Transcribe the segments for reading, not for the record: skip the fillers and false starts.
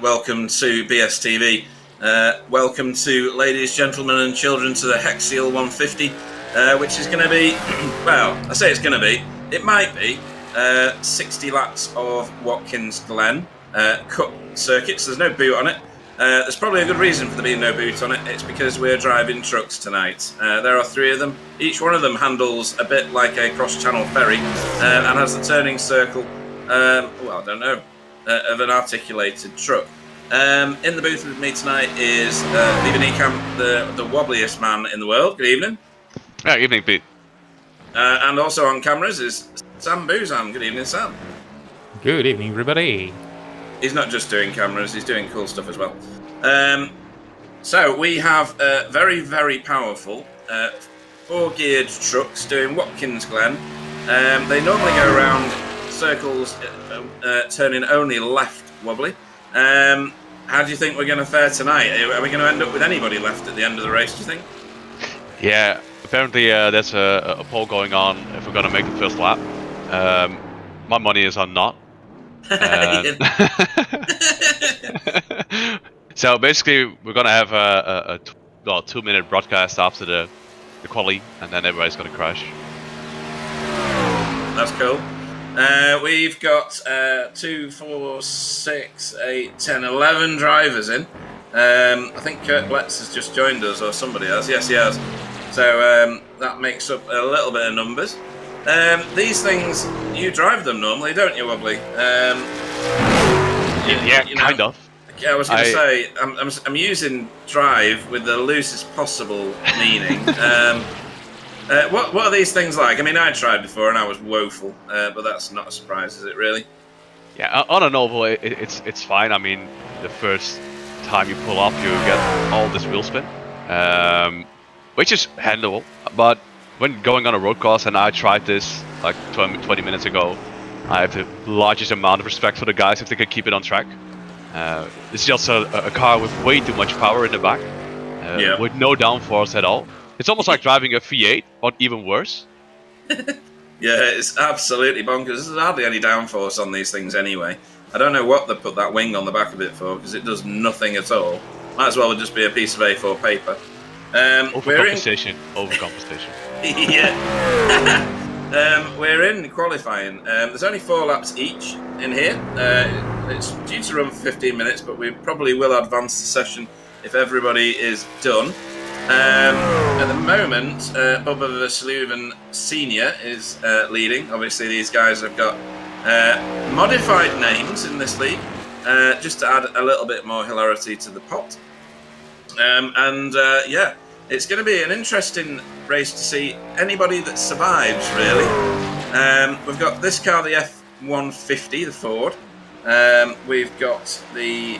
welcome to BSTV. Welcome to ladies, gentlemen and children to the HEXEAL 150, which is going to be, well, I say it's going to be, it might be 60 laps of Watkins Glen cut circuits. There's no boot on it. There's probably a good reason for there being no boot on it. It's because we're driving trucks tonight. There are 3 of them. Each one of them handles a bit like a cross-channel ferry and has the turning circle, well, I don't know, of an articulated truck. In the booth with me tonight is the wobbliest man in the world. Good evening. Yeah, evening, Pete. And also on cameras is Sam Boozan. Good evening, Sam. Good evening, everybody. He's not just doing cameras, he's doing cool stuff as well. So we have very, very powerful 4-geared trucks doing Watkins Glen. They normally go around circles, turning only left wobbly. How do you think we're going to fare tonight? Are we going to end up with anybody left at the end of the race, do you think? Yeah, apparently there's a poll going on if we're going to make the first lap. My money is on not. So basically, we're going to have a 2-minute broadcast after the quali, and then everybody's going to crash. That's cool. We've got 2, 4, 6, 8, 10, 11 drivers in. I think Kurt Bletz has just joined us, or somebody has. Yes, he has. So that makes up a little bit of numbers. These things, you drive them normally, don't you, Wobbly? Yeah, kind of. Yeah, I was going to say, I'm using drive with the loosest possible meaning. What are these things like? I mean, I tried before and I was woeful, but that's not a surprise, is it really? Yeah, on an oval, it's fine. I mean, the first time you pull up, you get all this wheel spin, which is handleable. But when going on a road course, and I tried this like 20 minutes ago, I have the largest amount of respect for the guys if they can keep it on track. It's just a car with way too much power in the back, with no downforce at all. It's almost like driving a V8, or even worse. Yeah, it's absolutely bonkers. There's hardly any downforce on these things anyway. I don't know what they put that wing on the back of it for, because it does nothing at all. Might as well just be a piece of A4 paper. Overcompensation. Overcompensation. Yeah. We're in qualifying. There's only 4 laps each in here. It's due to run for 15 minutes, but we probably will advance the session if everybody is done. At the moment, Bubba Versluven Senior is leading. Obviously, these guys have got modified names in this league, just to add a little bit more hilarity to the pot. Yeah, it's going to be an interesting race to see anybody that survives, really. We've got this car, the F-150, the Ford. We've got the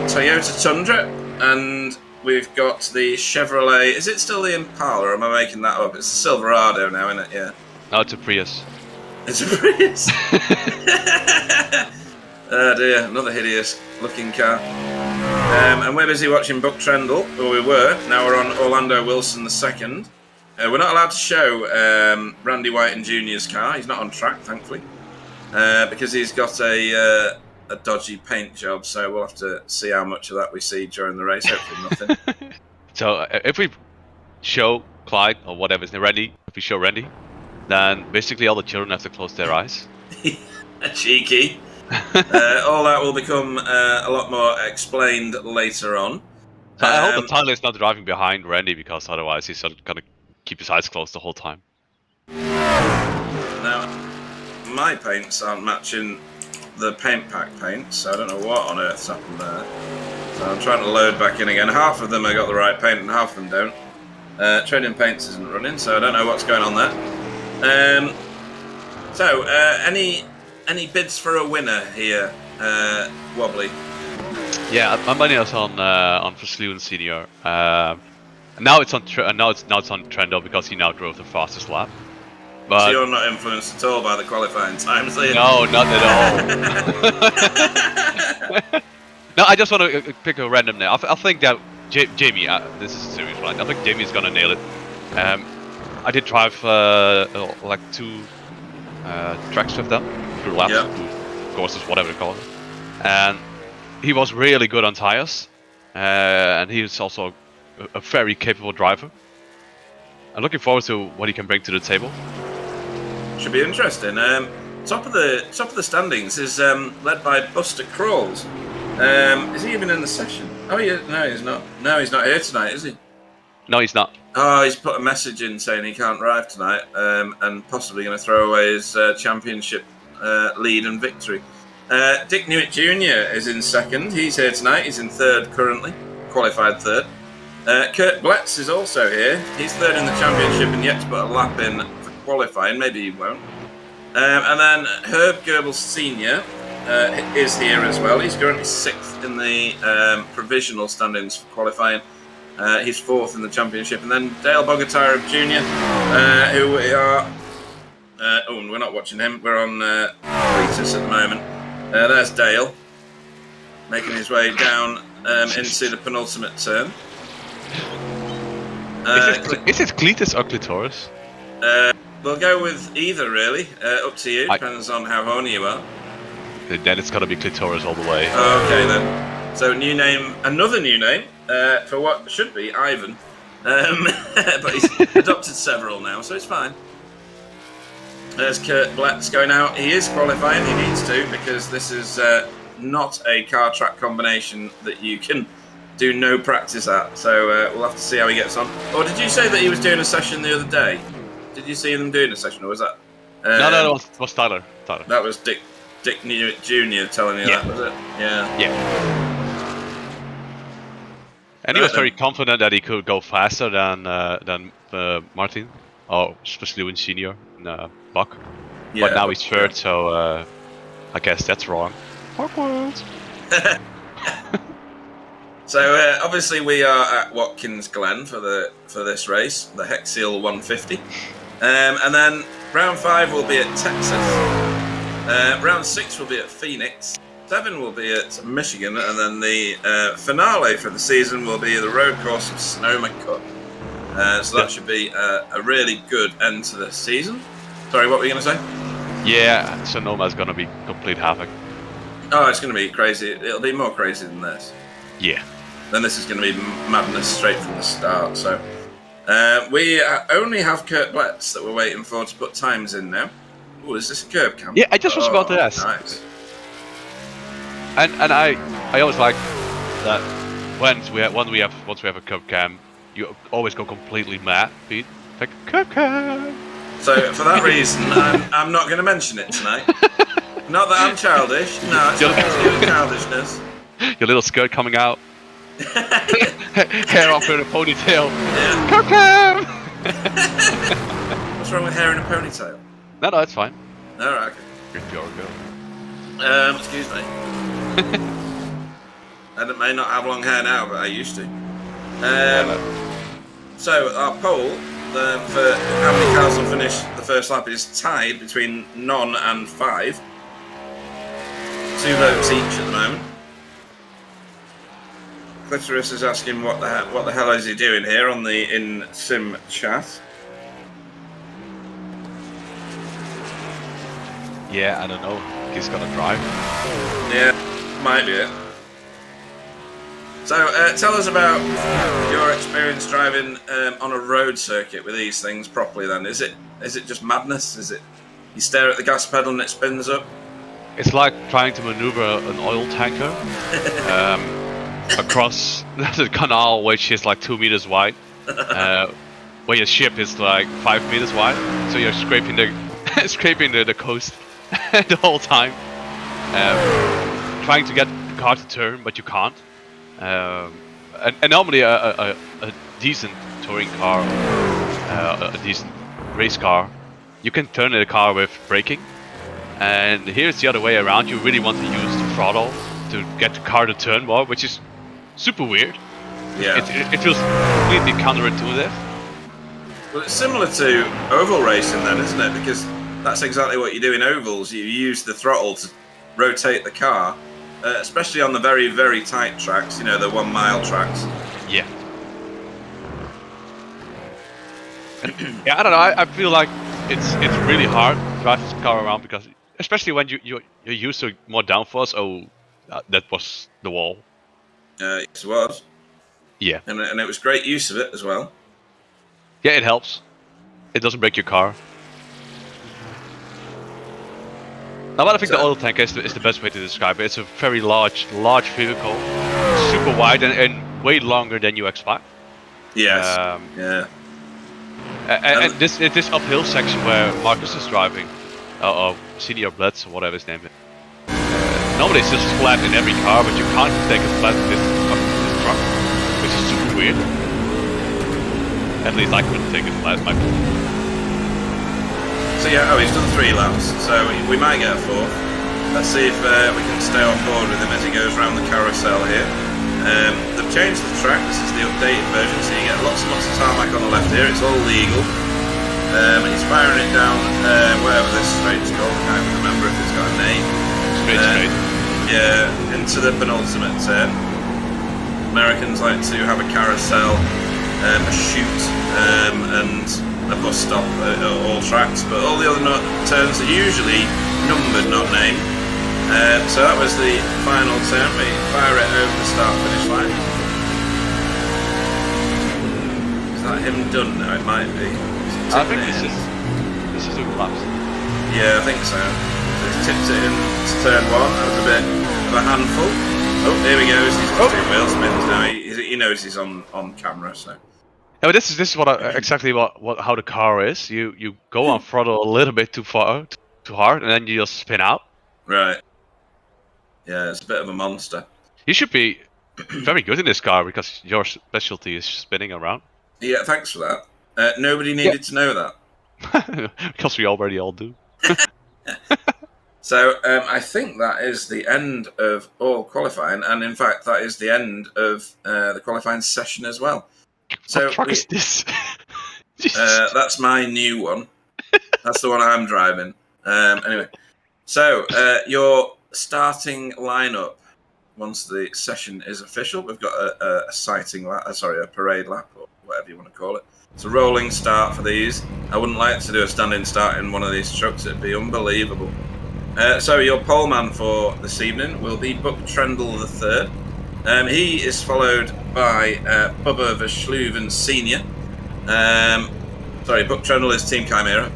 Toyota Tundra, and we've got the Chevrolet. Is it still the Impala, or am I making that up? It's the Silverado now, isn't it? Yeah. No, it's a Prius. It's a Prius. Oh dear, another hideous looking car. And we're busy watching Buck Trendle, or we were. Now we're on Orlando Wilson II. We're not allowed to show Randy White Jr.'s car. He's not on track, thankfully, because he's got a dodgy paint job, so we'll have to see how much of that we see during the race. Hopefully nothing. So if we show Clyde or whatever is Randy, if we show Randy, then basically all the children have to close their eyes. Cheeky. All that will become a lot more explained later on. So I hope the Tyler is not driving behind Randy, because otherwise he's gonna keep his eyes closed the whole time. Now, my paints aren't matching the paint pack paint, so I don't know what on earth's happened there. So I'm trying to load back in again. Half of them I got the right paint and half of them don't. Trading Paints isn't running, so I don't know what's going on there. Any bids for a winner here, Wobbly? Yeah, my money is on Versluven Senior. Now it's on Trendo because he now drove the fastest lap. But so you're not influenced at all by the qualifying times, are you? No, not at all. No, I just want to pick a random name. I think that Jamie, this is a serious one. I think Jamie's gonna nail it. I did drive like 2 tracks with them, through laps, through courses, whatever you call it. And he was really good on tires, and he is also a very capable driver. I'm looking forward to what he can bring to the table. Should be interesting. Top of the standings is led by Buster Crawls. Is he even in the session? Oh yeah, no, he's not. No, he's not here tonight, is he? No, he's not. Oh, he's put a message in saying he can't drive tonight, and possibly going to throw away his championship lead and victory. Dick Newman Jr. is in second. He's here tonight. He's in third currently, qualified third. Kurt Bletz is also here. He's third in the championship and yet to put a lap in for qualifying. Maybe he won't. And then Herb Goebbels Sr. Is here as well. He's currently sixth in the provisional standings for qualifying. He's fourth in the championship. And then Dale Bogatyrev Jr., who we are... we're not watching him. We're on Cletus at the moment. There's Dale, making his way down into the penultimate turn. Is it Cletus or Clitoris? We'll go with either, really. Up to you. Depends on how horny you are. Then it's got to be Clitoris all the way. Okay, then. So, new name, another new name for what should be Ivan. But he's adopted several now, so it's fine. There's Kurt Bletz going out. He is qualifying. He needs to, because this is not a car track combination that you can do no practice at. So we'll have to see how he gets on. Or did you say that he was doing a session the other day? Did you see them doing a session, or was that? No, it was Tyler. That was Dick Jr. telling you that, was it? Yeah. Yeah. And he was very confident that he could go faster than Martin, or especially Newman Jr. and Buck. Yeah, but now he's third, so I guess that's wrong. Awkward. So obviously we are at Watkins Glen for this race, the HEXEAL 150, and then round 5 will be at Texas. Round 6 will be at Phoenix. 7 will be at Michigan, and then the finale for the season will be the road course of Sonoma Cup. So that should be a really good end to the season. Sorry, what were you going to say? Yeah, Sonoma's going to be complete havoc. Oh, it's going to be crazy. It'll be more crazy than this. Yeah. Then this is going to be madness straight from the start. So we only have Kurt Bletz that we're waiting for to put times in now. Oh, is this a curb cam? Yeah, I just was about to ask. Nice. And I always like that once we have a curb cam, you always go completely mad, Pete. Like curb cam. So for that reason, I'm not going to mention it tonight. Not that I'm childish. No, it's nothing to do with childishness. Your little skirt coming out. Hair off in a ponytail. Yeah. Curb cam. What's wrong with hair in a ponytail? No, it's fine. All right. Okay. Good girl. Excuse me. I may not have long hair now, but I used to. So our poll for how many cars will finish the first lap is tied between none and 5. 2 votes each at the moment. Clitoris is asking what the hell is he doing here on the in-sim chat. Yeah, I don't know. He's gonna drive. Yeah, might be it. So tell us about your experience driving on a road circuit with these things properly. Then is it just madness? Is it you stare at the gas pedal and it spins up? It's like trying to maneuver an oil tanker across the canal, which is like 2 meters wide, where your ship is like 5 meters wide. So you're scraping the coast the whole time, trying to get the car to turn, but you can't. And normally a decent touring car, a decent race car, you can turn the car with braking. And here's the other way around. You really want to use the throttle to get the car to turn more, which is super weird. Yeah. It feels completely counterintuitive. Well, it's similar to oval racing then, isn't it? Because that's exactly what you do in ovals. You use the throttle to rotate the car, especially on the very, very tight tracks, you know, the 1 mile tracks. Yeah. Yeah, I don't know. I feel like it's really hard to drive this car around because, especially when you're used to more downforce. Oh, that was the wall. Yes, it was. Yeah. And it was great use of it as well. Yeah, it helps. It doesn't break your car. Now, but I think the oil tank is the best way to describe it. It's a very large vehicle, super wide and way longer than you expect. Yes. Yeah. And this uphill section where Marcus is driving, Senior Blitz or whatever his name is. Normally it's just flat in every car, but you can't take it flat in this truck, which is super weird. At least I couldn't take it flat. So yeah, he's done 3 laps, so we might get a 4th. Let's see if we can stay on board with him as he goes around the carousel here. They've changed the track, this is the updated version, so you get lots and lots of tarmac on the left here, it's all legal. He's firing it down, wherever this straight's called, I can't remember if it's got a name. Straight. Yeah, into the penultimate turn. Americans like to have a carousel, a chute, and a bus stop at all tracks, but all the other turns are usually numbered, not named. So that was the final turn. We fire it over the start-finish line. Is that him done now? It might be. I think this is a collapse. Yeah, I think so. So he's tipped it in to turn 1. That was a bit of a handful. Oh, here he goes. He's got 2 wheel spins now. He knows he's on camera, so. Yeah, but this is what exactly how the car is. You go on throttle a little bit too hard, and then you just spin out. Right. Yeah, it's a bit of a monster. You should be very good in this car because your specialty is spinning around. Yeah, thanks for that. Nobody needed to know that. Because we already all do. So I think that is the end of all qualifying, and in fact that is the end of the qualifying session as well. So what truck is this? that's my new one. That's the one I'm driving. Anyway, so your starting lineup once the session is official. We've got a parade lap or whatever you want to call it. It's a rolling start for these. I wouldn't like to do a standing start in one of these trucks. It'd be unbelievable. So your pole man for this evening will be Buck Trendle III. He is followed by Bubba Versluven Senior. Buck Trendle is Team Chimera.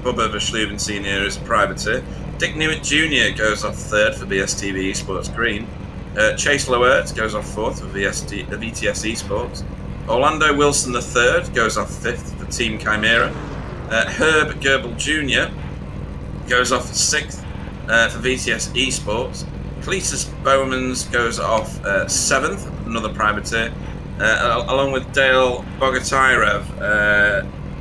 Bubba Versluven Senior is a privateer. Dick Newman Jr. goes off 3rd for BSTV Esports Green. Chase Loert goes off 4th for VTS Esports. Orlando Wilson III goes off 5th for Team Chimera. Herb Goebel Jr. goes off 6th for VTS Esports. Cletus Bowmans goes off 7th, another privateer, along with Dale Bogatyrov.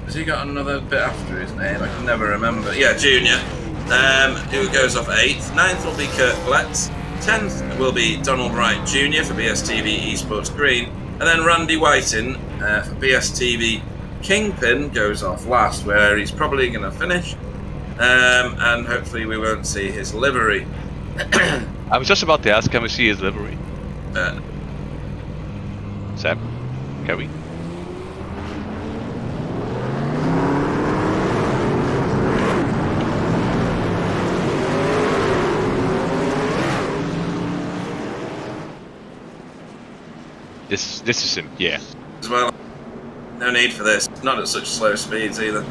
Has he got another bit after his name? I can never remember. Yeah, Junior, who goes off 8th. 9th will be Kurt Bletz. 10th will be Donald Wright Jr. for BSTV Esports Green. And then Randy Whiting for BSTV Kingpin goes off last, where he's probably going to finish. And hopefully we won't see his livery. I was just about to ask, can we see his livery? Sam, can we? This is him, yeah. As well, no need for this. Not at such slow speeds either.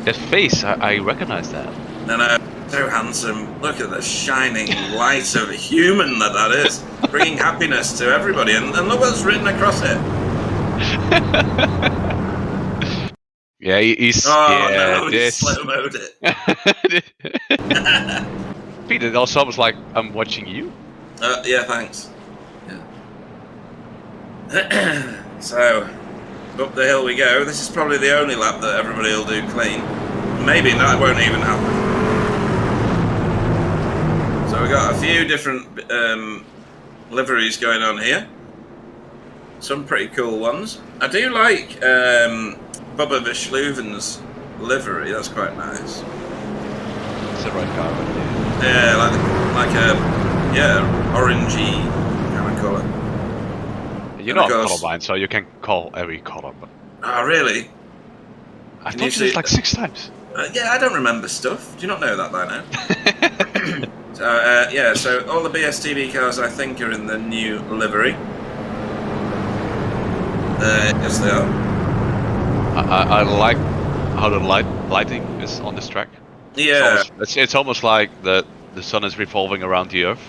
That face, I recognize that. No, so handsome. Look at the shining light of a human that is, bringing happiness to everybody. And look what's written across it. Yeah, he's. Oh yeah, no, he slow-mo'd it. Peter, it also was like, I'm watching you. Yeah, thanks. Yeah. So, up the hill we go. This is probably the only lap that everybody will do clean. Maybe that won't even happen. So we've got a few different liveries going on here. Some pretty cool ones. I do like Bubba Versluven's livery. That's quite nice. It's the right car right there. Yeah, like a orangey kind of colour. You're not colorblind, so you can call every color. But oh, really? I thought you did like 6 times. Yeah, I don't remember stuff. Do you not know that by now? Yeah, so all the BSTV cars I think are in the new livery. Yes, they are. I like how the lighting is on this track. Yeah. It's almost like the sun is revolving around the Earth.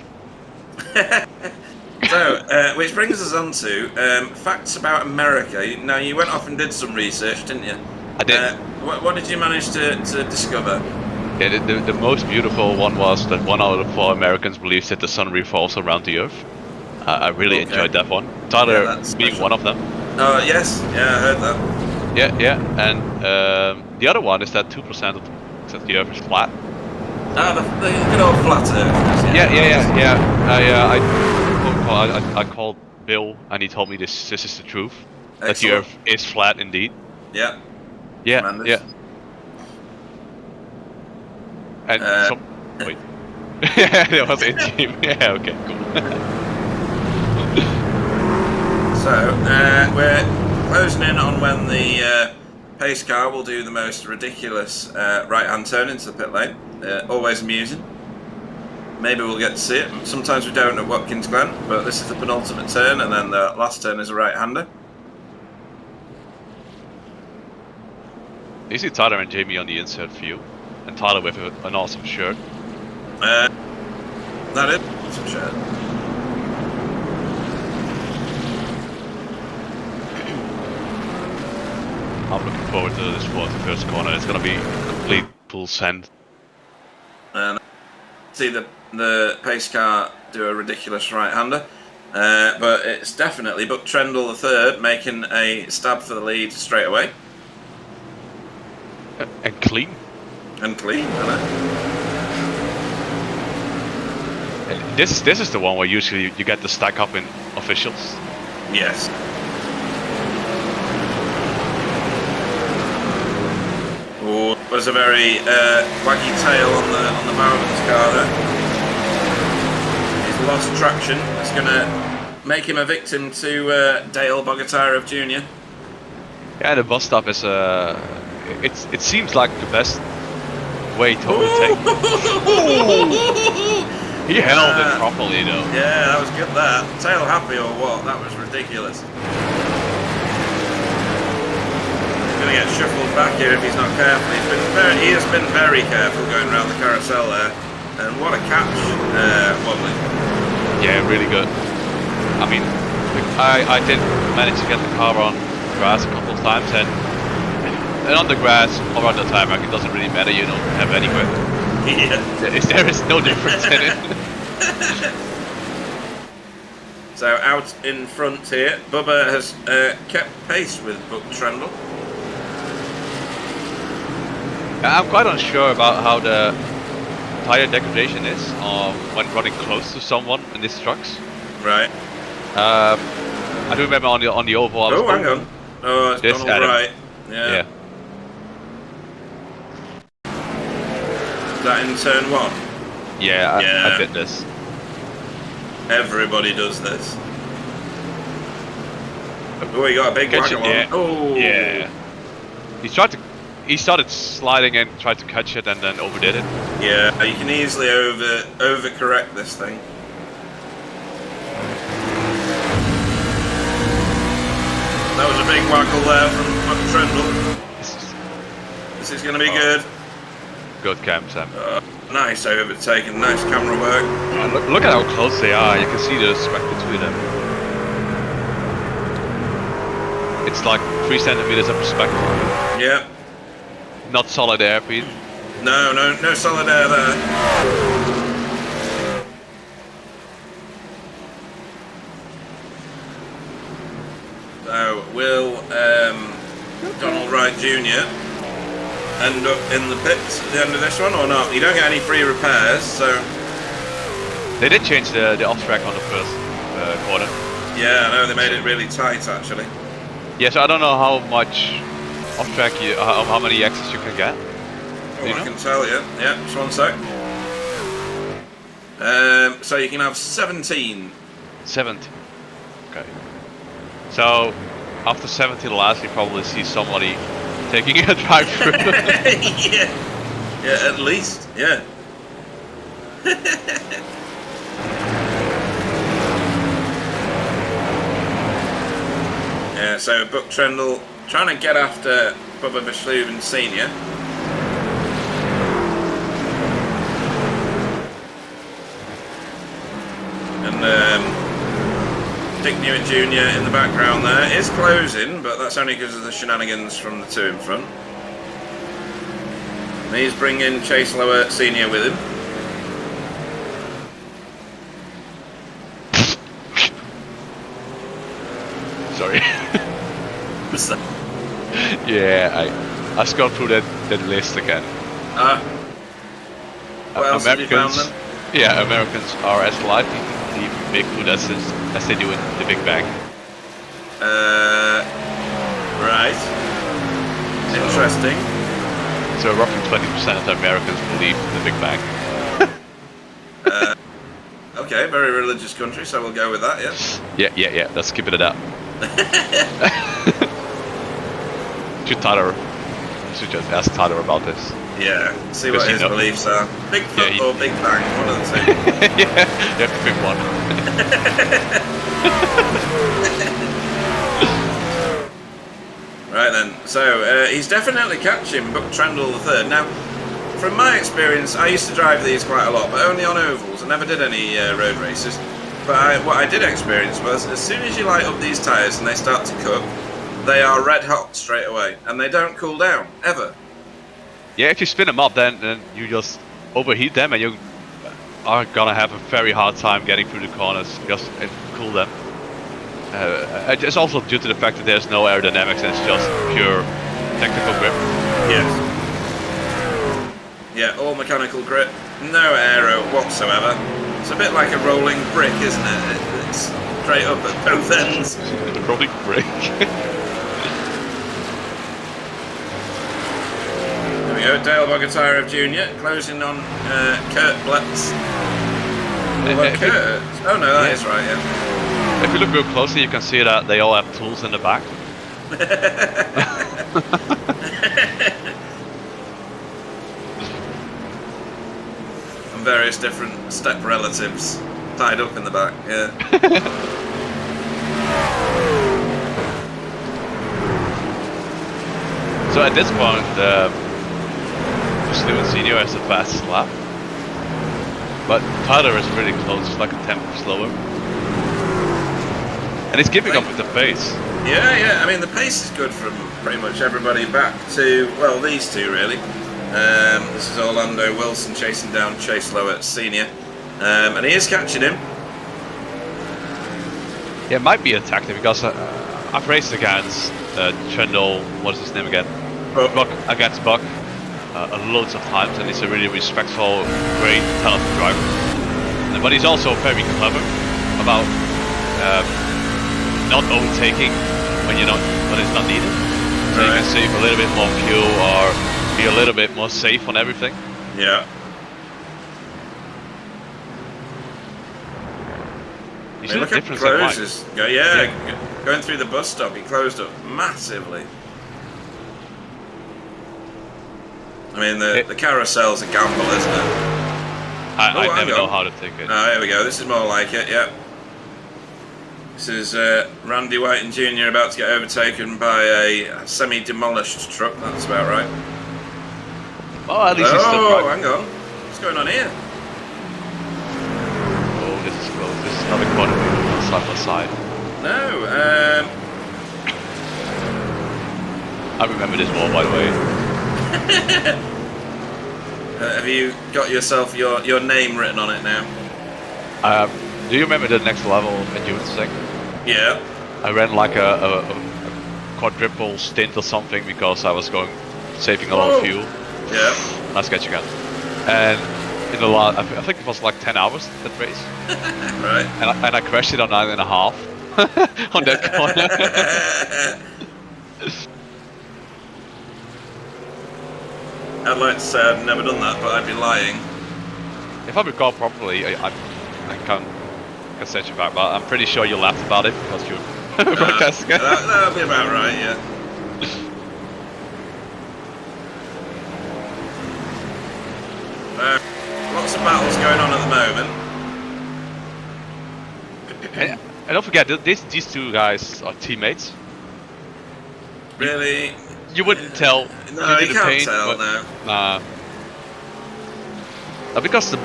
So, which brings us on to facts about America. Now, you went off and did some research, didn't you? I did. What did you manage to discover? Yeah, the most beautiful one was that 1 out of 4 Americans believes that the sun revolves around the Earth. I really enjoyed that one. Tyler being one of them. Oh, yes. Yeah, I heard that. Yeah. And the other one is that 2% of the Earth is flat. Ah, the good old flat Earth. Yeah. I called Bill, and he told me this is the truth. Excellent. That the Earth is flat indeed. Yeah. Yeah. Tremendous. Yeah. And wait. That was it, Jim. Yeah. Okay. Cool. So we're closing in on when the pace car will do the most ridiculous right-hand turn into the pit lane. Always amusing. Maybe we'll get to see it. Sometimes we don't at Watkins Glen, but this is the penultimate turn, and then the last turn is a right-hander. You see Tyler and Jamie on the insert view, and Tyler with an awesome shirt. That is awesome shirt. I'm looking forward to this first corner. It's gonna be a complete full send. And see the pace car do a ridiculous right-hander, but it's definitely Buck Trendle the third making a stab for the lead straight away. And clean. And clean, isn't it? And this is the one where usually you get the stack up in officials. Yes. Oh, was a very waggy tail on the Valentine's car there. He's lost traction. It's going to make him a victim to Dale Bogatyrev Jr. Yeah, the bus stop is it seems like the best way to overtake. He held it properly though. Yeah, that was good. That tail happy or what? That was ridiculous. Going to get shuffled back here if he's not careful. He has been very careful going around the carousel there, and what a catch, Wobbly. Yeah, really good. I mean, I did manage to get the car on grass a couple of times, and on the grass or on the tarmac, it doesn't really matter. You don't have any grip. Yeah. There is no difference in it. So out in front here, Bubba has kept pace with Buck Trendle. I'm quite unsure about how the tire degradation is when running close to someone in these trucks. Right. I do remember on the oval. Oh, hang on. Oh, it's gone all right. Yeah. Is that in turn one? Yeah, I did this. Everybody does this. Oh, he got a big waggle on. Yeah. Oh. Yeah. He started sliding and tried to catch it and then overdid it. Yeah, you can easily overcorrect this thing. That was a big waggle there from Buck Trendle. This is going to be good. Good cam, Sam. Nice overtaking, nice camera work. Look at how close they are. You can see the speck between them. It's like 3 centimeters of perspective. Yeah. Not solid air, Pete. No solid air there. So will Donald Wright Jr. end up in the pits at the end of this one or not? You don't get any free repairs, so... They did change the off-track on the first corner. Yeah, I know, they made it really tight actually. Yeah, so I don't know how much off-track how many exits you can get. Oh, I can tell you. Yeah, just one sec. So you can have 17. 70. Okay. So after 70 laps, you probably see somebody taking a drive-through. Yeah, at least. Yeah. Yeah, so Buck Trendle trying to get after Bubba Verstegen Senior. And Dick Newman Jr. in the background there is closing, but that's only because of the shenanigans from the two in front. And he's bringing Chase Lower Senior with him. Sorry. What's that? Yeah, I scrolled through that list again. What else have you found then? Yeah, Americans are as likely to believe in Bigfoot as they do in the Big Bang. Right. Interesting. So roughly 20% of the Americans believe in the Big Bang. Okay, very religious country, so we'll go with that, yeah? Yeah, let's keep it at that. Should just ask Tyler about this. Yeah, see what his beliefs are. Bigfoot or Big Bang, one of the two. Yeah, you have to pick one. Right then, so he's definitely catching Buck Trendle III. Now, from my experience, I used to drive these quite a lot, but only on ovals. I never did any road races. But what I did experience was, as soon as you light up these tyres and they start to cook, they are red hot straight away, and they don't cool down, ever. Yeah, if you spin them up, then you just overheat them, and you are gonna have a very hard time getting through the corners because it cool them. It's also due to the fact that there's no aerodynamics and it's just pure technical grip. Yes. Yeah, all mechanical grip, no aero whatsoever. It's a bit like a rolling brick, isn't it? It's straight up at both ends. A rolling brick. There we go, Dale Bogatyrev Jr. closing on Kurt Bletz. Kurt? Oh no, that is right, yeah. If you look real closely, you can see that they all have tools in the back. And various different step relatives tied up in the back, yeah. So at this point, Newman Senior has the fastest lap, but Tyler is really close, it's like a tenth slower. And he's keeping up with the pace. Yeah, I mean the pace is good from pretty much everybody back to, well, these two really. This is Orlando Wilson chasing down Chase Lower Senior, and he is catching him. Yeah, it might be a tactic because I've raced against Trendle, what is his name again? Buck, against Buck loads of times, and he's a really respectful, great, talented driver. But he's also very clever about not overtaking when it's not needed. So you can save a little bit more fuel or be a little bit more safe on everything. Yeah. You see the difference closes. Going through the bus stop, he closed up massively. I mean, the carousel's a gamble, isn't it? I never know how to take it. Oh, here we go. This is more like it, yeah. This is Randy White and Jr. about to get overtaken by a semi-demolished truck. That's about right. Oh, at least he's still driving. Hang on. What's going on here? Oh, this is close. This is another corner side by side. No, I remember this wall, by the way. Have you got yourself your name written on it now? Do you remember the next level endurance thing? Yeah. I ran like a quadruple stint or something because I was saving a lot of fuel. Yeah. Nice catch again. And in the last, I think it was like 10 hours that race. Right. And I crashed it on 9.5 on that corner. I'd like to say I've never done that, but I'd be lying. If I recall properly, I can't set you back, but I'm pretty sure you laughed about it because you were broadcasting it. That'll be about right, yeah. Lots of battles going on at don't forget, these two guys are teammates. Really? You wouldn't tell. No, you the can't paint, tell, but, no. Because the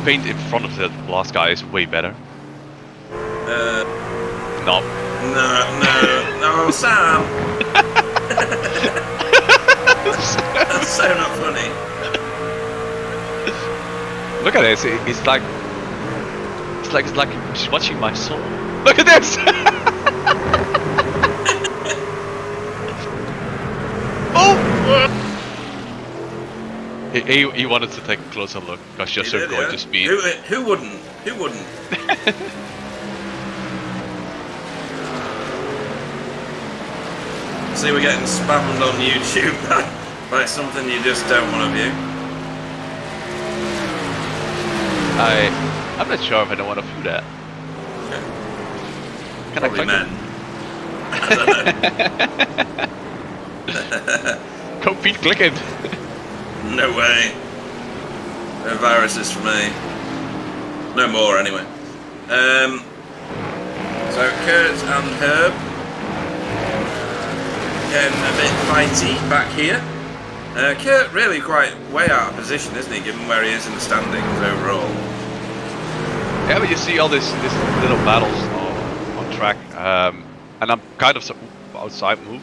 paint in front of the last guy is way better. No. No, Sam! That's so not funny. Look at this, it's like he's watching my soul. Look at this! Oh! He wanted to take a closer look because you're so going to speed. Who wouldn't? Who wouldn't? See, we're getting spammed on YouTube by something you just don't want to view. I'm not sure if I don't want to view that. Okay. Can Probably I men. I don't know. Compete clicking. No way. No viruses for me. No more, anyway. So Kurt and Herb getting a bit fighty back here. Kurt really quite way out of position, isn't he, given where he is in the standings overall? Yeah, but you see all these little battles on track, and I'm kind of outside move.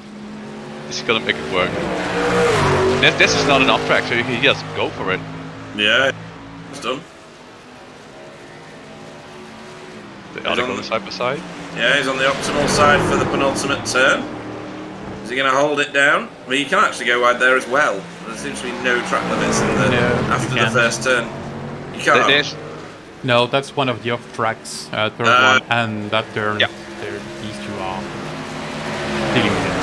Is he gonna make it work? This is not an off track, so you can just go for it. Yeah, it's done. Are they going side by side? Yeah, he's on the optimal side for the penultimate turn. Is he going to hold it down? I mean, you can actually go wide there as well. There seems to be no track limits in the after the first turn. You can't. No, that's one of the off tracks, third one, and that turn. Yeah. These two are dealing with it.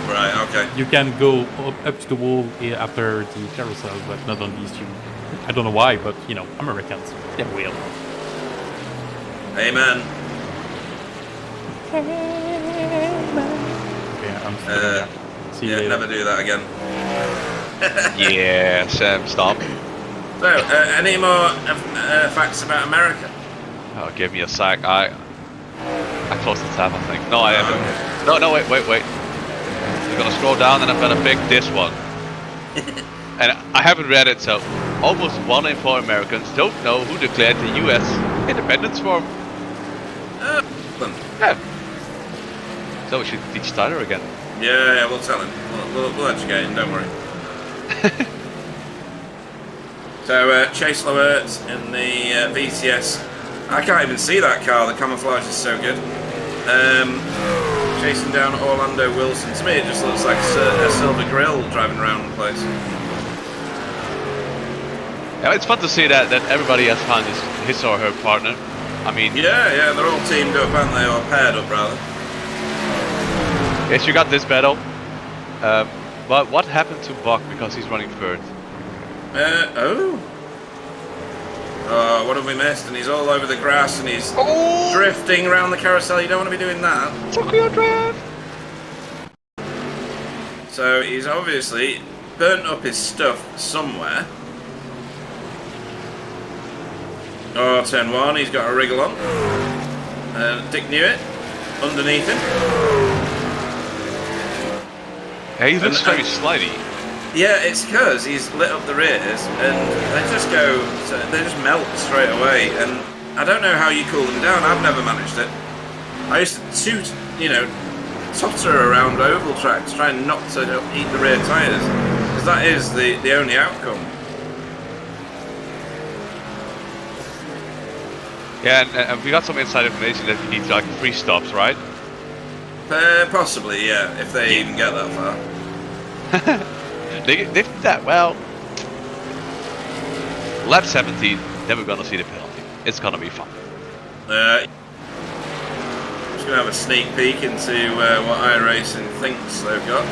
Right. Okay. You can go up to the wall after the carousel, but not on these two. I don't know why, but you know, Americans, they will. Amen. Yeah, I'm still See you later. Never do that again. Yeah, Sam, stop. So, any more facts about America? Oh, give me a sec. I closed the tab, I think. No, I haven't. Okay. No, wait. You're gonna scroll down, and I'm gonna pick this one. And I haven't read it, so almost 1 in 4 Americans don't know who declared the U.S. independence for. Yeah. So we should teach Tyler again. Yeah, we'll tell him. We'll educate him, don't worry. So, Chase Lowert in the VTS. I can't even see that car, the camouflage is so good. Chasing down Orlando Wilson. To me, it just looks like a silver grill driving around the place. Yeah, it's fun to see that everybody has found his or her partner. I mean... Yeah, they're all teamed up, aren't they? Or paired up, rather. Yes, you got this battle. But what happened to Buck because he's running third? Oh, what have we missed? And he's all over the grass and he's drifting around the carousel. You don't want to be doing that. Tokyo Drift! So he's obviously burnt up his stuff somewhere. Oh, turn 1, he's got a wriggle on. Dick Newitt underneath him. Yeah, he looks very slidey. Yeah, it's because he's lit up the rears and they just melt straight away. And I don't know how you cool them down. I've never managed it. I used to totter around oval tracks trying not to eat the rear tyres, because that is the only outcome. Yeah, and we got some inside information that he needs like 3 stops, right? Possibly, yeah, if they even get that far. They did that well. Lap 17, then we're gonna see the penalty. It's gonna be fun. I'm just gonna have a sneak peek into what iRacing thinks they've got.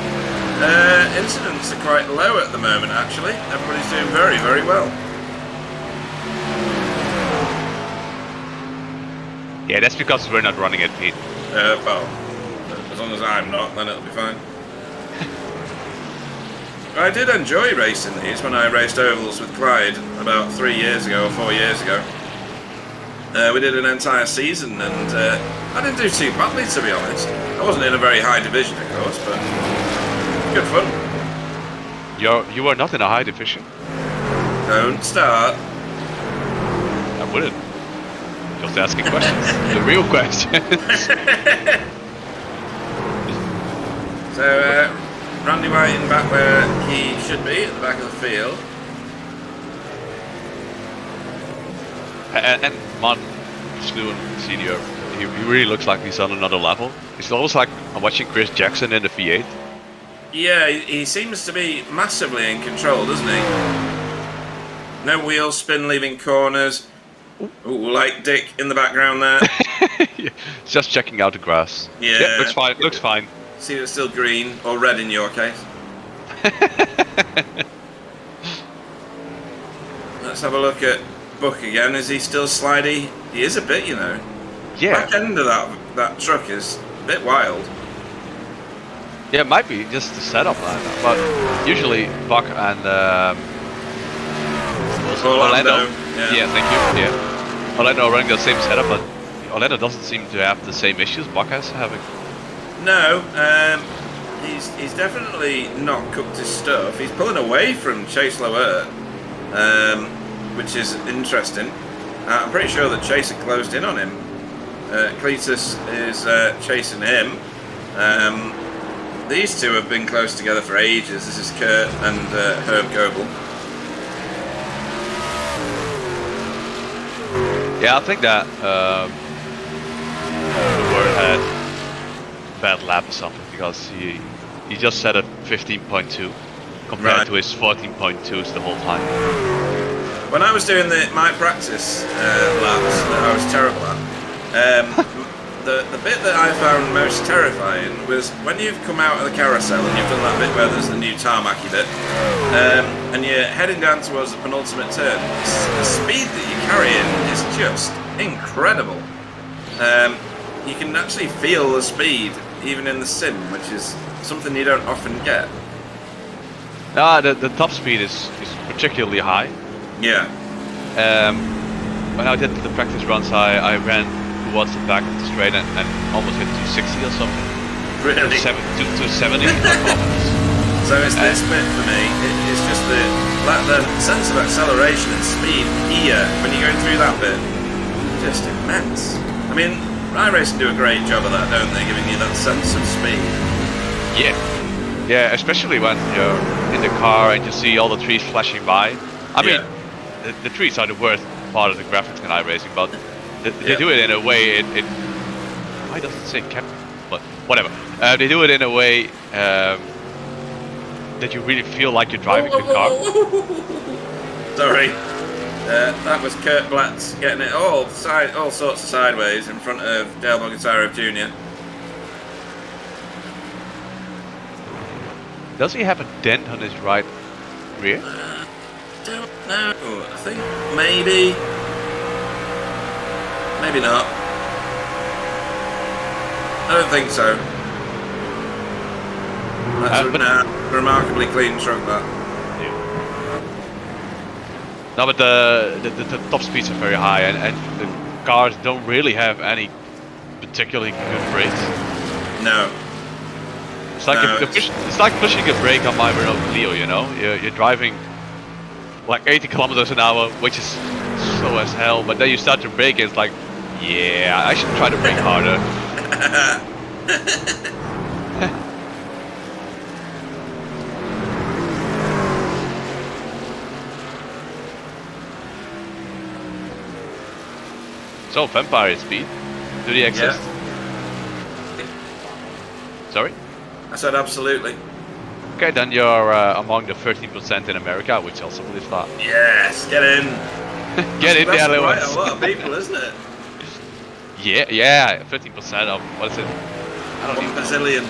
Incidents are quite low at the moment, actually. Everybody's doing very, very well. Yeah, that's because we're not running at Pete. Well, as long as I'm not, then it'll be fine. I did enjoy racing these when I raced ovals with Clyde about 3 years ago or 4 years ago. We did an entire season, and I didn't do too badly, to be honest. I wasn't in a very high division, of course, but good fun. You are not in a high division. Don't start. I wouldn't. Just asking questions. The real questions. So, Randy Whiting back where he should be, at the back of the field. And Martin Sloan Senior, he really looks like he's on another level. It's almost like I'm watching Chris Jackson in the V8. Yeah, he seems to be massively in control, doesn't he? No wheel spin leaving corners. Ooh, like Dick in the background there. Just checking out the grass. Yeah, looks fine. Looks fine. See, it's still green or red in your case. Let's have a look at Buck again. Is he still slidey? He is a bit, you know. Yeah. Back end of that truck is a bit wild. Yeah, it might be just the setup line, but usually Buck and Orlando. Yeah, thank you. Yeah, Orlando are running the same setup, but Orlando doesn't seem to have the same issues Buck is having. No, he's definitely not cooked his stuff. He's pulling away from Chase Lower, which is interesting. I'm pretty sure that Chase had closed in on him. Cletus is chasing him. These two have been close together for ages. This is Kurt and Herb Goebel. Yeah, I think that Word had a bad lap or something because he just set a 15.2 compared to his 14.2s the whole time. When I was doing my practice laps that I was terrible at, the bit that I found most terrifying was when you've come out of the carousel and you've done that bit where there's the new tarmacy bit, and you're heading down towards the penultimate turn. The speed that you're carrying is just incredible. You can actually feel the speed even in the sim, which is something you don't often get. The top speed is particularly high. Yeah. When I did the practice runs, I ran towards the back of the straight and almost hit 260 or something. Really? 270. So it's this bit for me. It's just the sense of acceleration and speed here when you're going through that bit. Just immense. I mean, iRacing do a great job of that, don't they? Giving you that sense of speed. Yeah. Yeah, especially when you're in the car and you see all the trees flashing by. I mean, the trees are the worst part of the graphics in iRacing, but they do it in a way. Why does it say cap? But whatever. They do it in a way that you really feel like you're driving the car. Sorry, that was Kurt Blatz getting it all sorts of sideways in front of Dale Bogataro Jr. Does he have a dent on his right rear? Don't know. I think maybe. Maybe not. I don't think so. That's a remarkably clean truck, that. Yeah. No, but the top speeds are very high, and the cars don't really have any particularly good brakes. No. It's like it's like pushing a brake on my Renault Clio, you know? You're driving like 80 kilometers an hour, which is slow as hell, but then you start to brake and it's like, yeah, I should try to brake harder. So, Vampire speed, do they exist? Yeah. Sorry? I said absolutely. Okay, then you're among the 13% in America, which also believes that. Yes, get in. Get in there, That's quite Lewis. a lot of people, isn't it? Yeah, 13% of, what is it? I don't even know. Bazillion.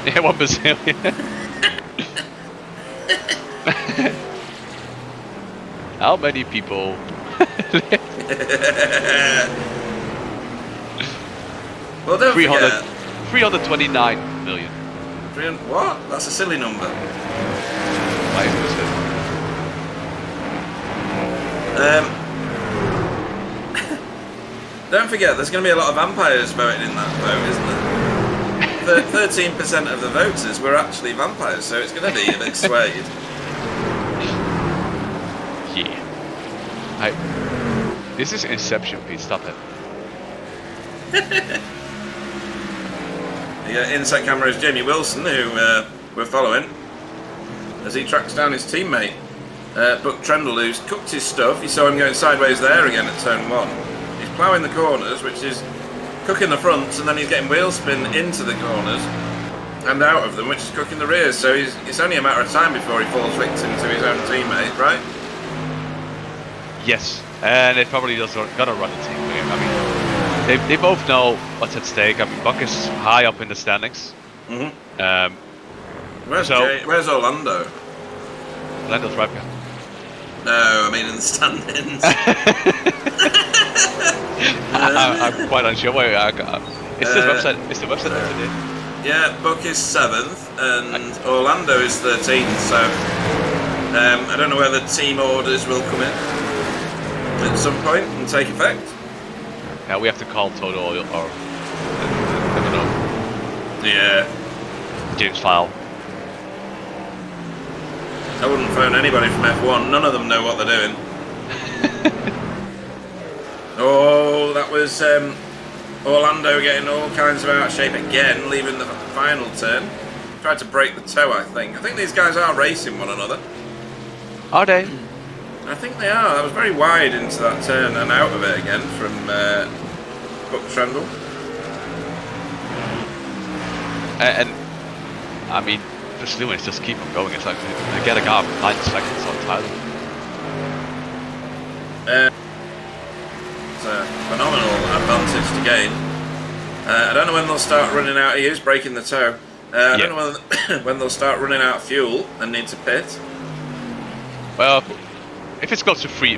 Yeah, 1 bazillion. How many people? Well, don't 300, forget. 329 million. What? That's a silly number. Why is this Don't forget, there's going to be a lot of vampires voting in that vote, isn't there? 13% of the voters were actually vampires, so it's going to be a bit swayed. Yeah. This is Inception, Pete. Stop it. The inset camera is Jamie Wilson, who we're following, as he tracks down his teammate, Buck Trendle, who's cooked his stuff. You saw him going sideways there again at turn 1. He's ploughing the corners, which is cooking the fronts, and then he's getting wheel spin into the corners and out of them, which is cooking the rears. So it's only a matter of time before he falls victim to his own teammate, right? Yes, and they probably just gonna run the team game. I mean, they both know what's at stake. I mean, Buck is high up in the standings. Mm-hmm. Where's Orlando? Orlando's right behind. No, I mean in the standings. I'm quite unsure. Wait, is the website up to date? Yeah, Buck is 7th and Orlando is 13th. So I don't know whether team orders will come in at some point and take effect. Yeah, we have to call Toto or I don't know. Yeah. James File. I wouldn't phone anybody from F1. None of them know what they're doing. Oh, that was Orlando getting all kinds of out of shape again, leaving the final turn. Tried to break the toe, I think. I think these guys are racing one another. Are they? I think they are. I was very wide into that turn and out of it again from Buck Trendle. And I mean, just Lewis just keep on going. It's like they get a gap 9 seconds on title. It's a phenomenal advantage to gain. I don't know when they'll start running out. He is breaking the toe. I don't know when they'll start running out of fuel and need to pit. Well, if it goes to three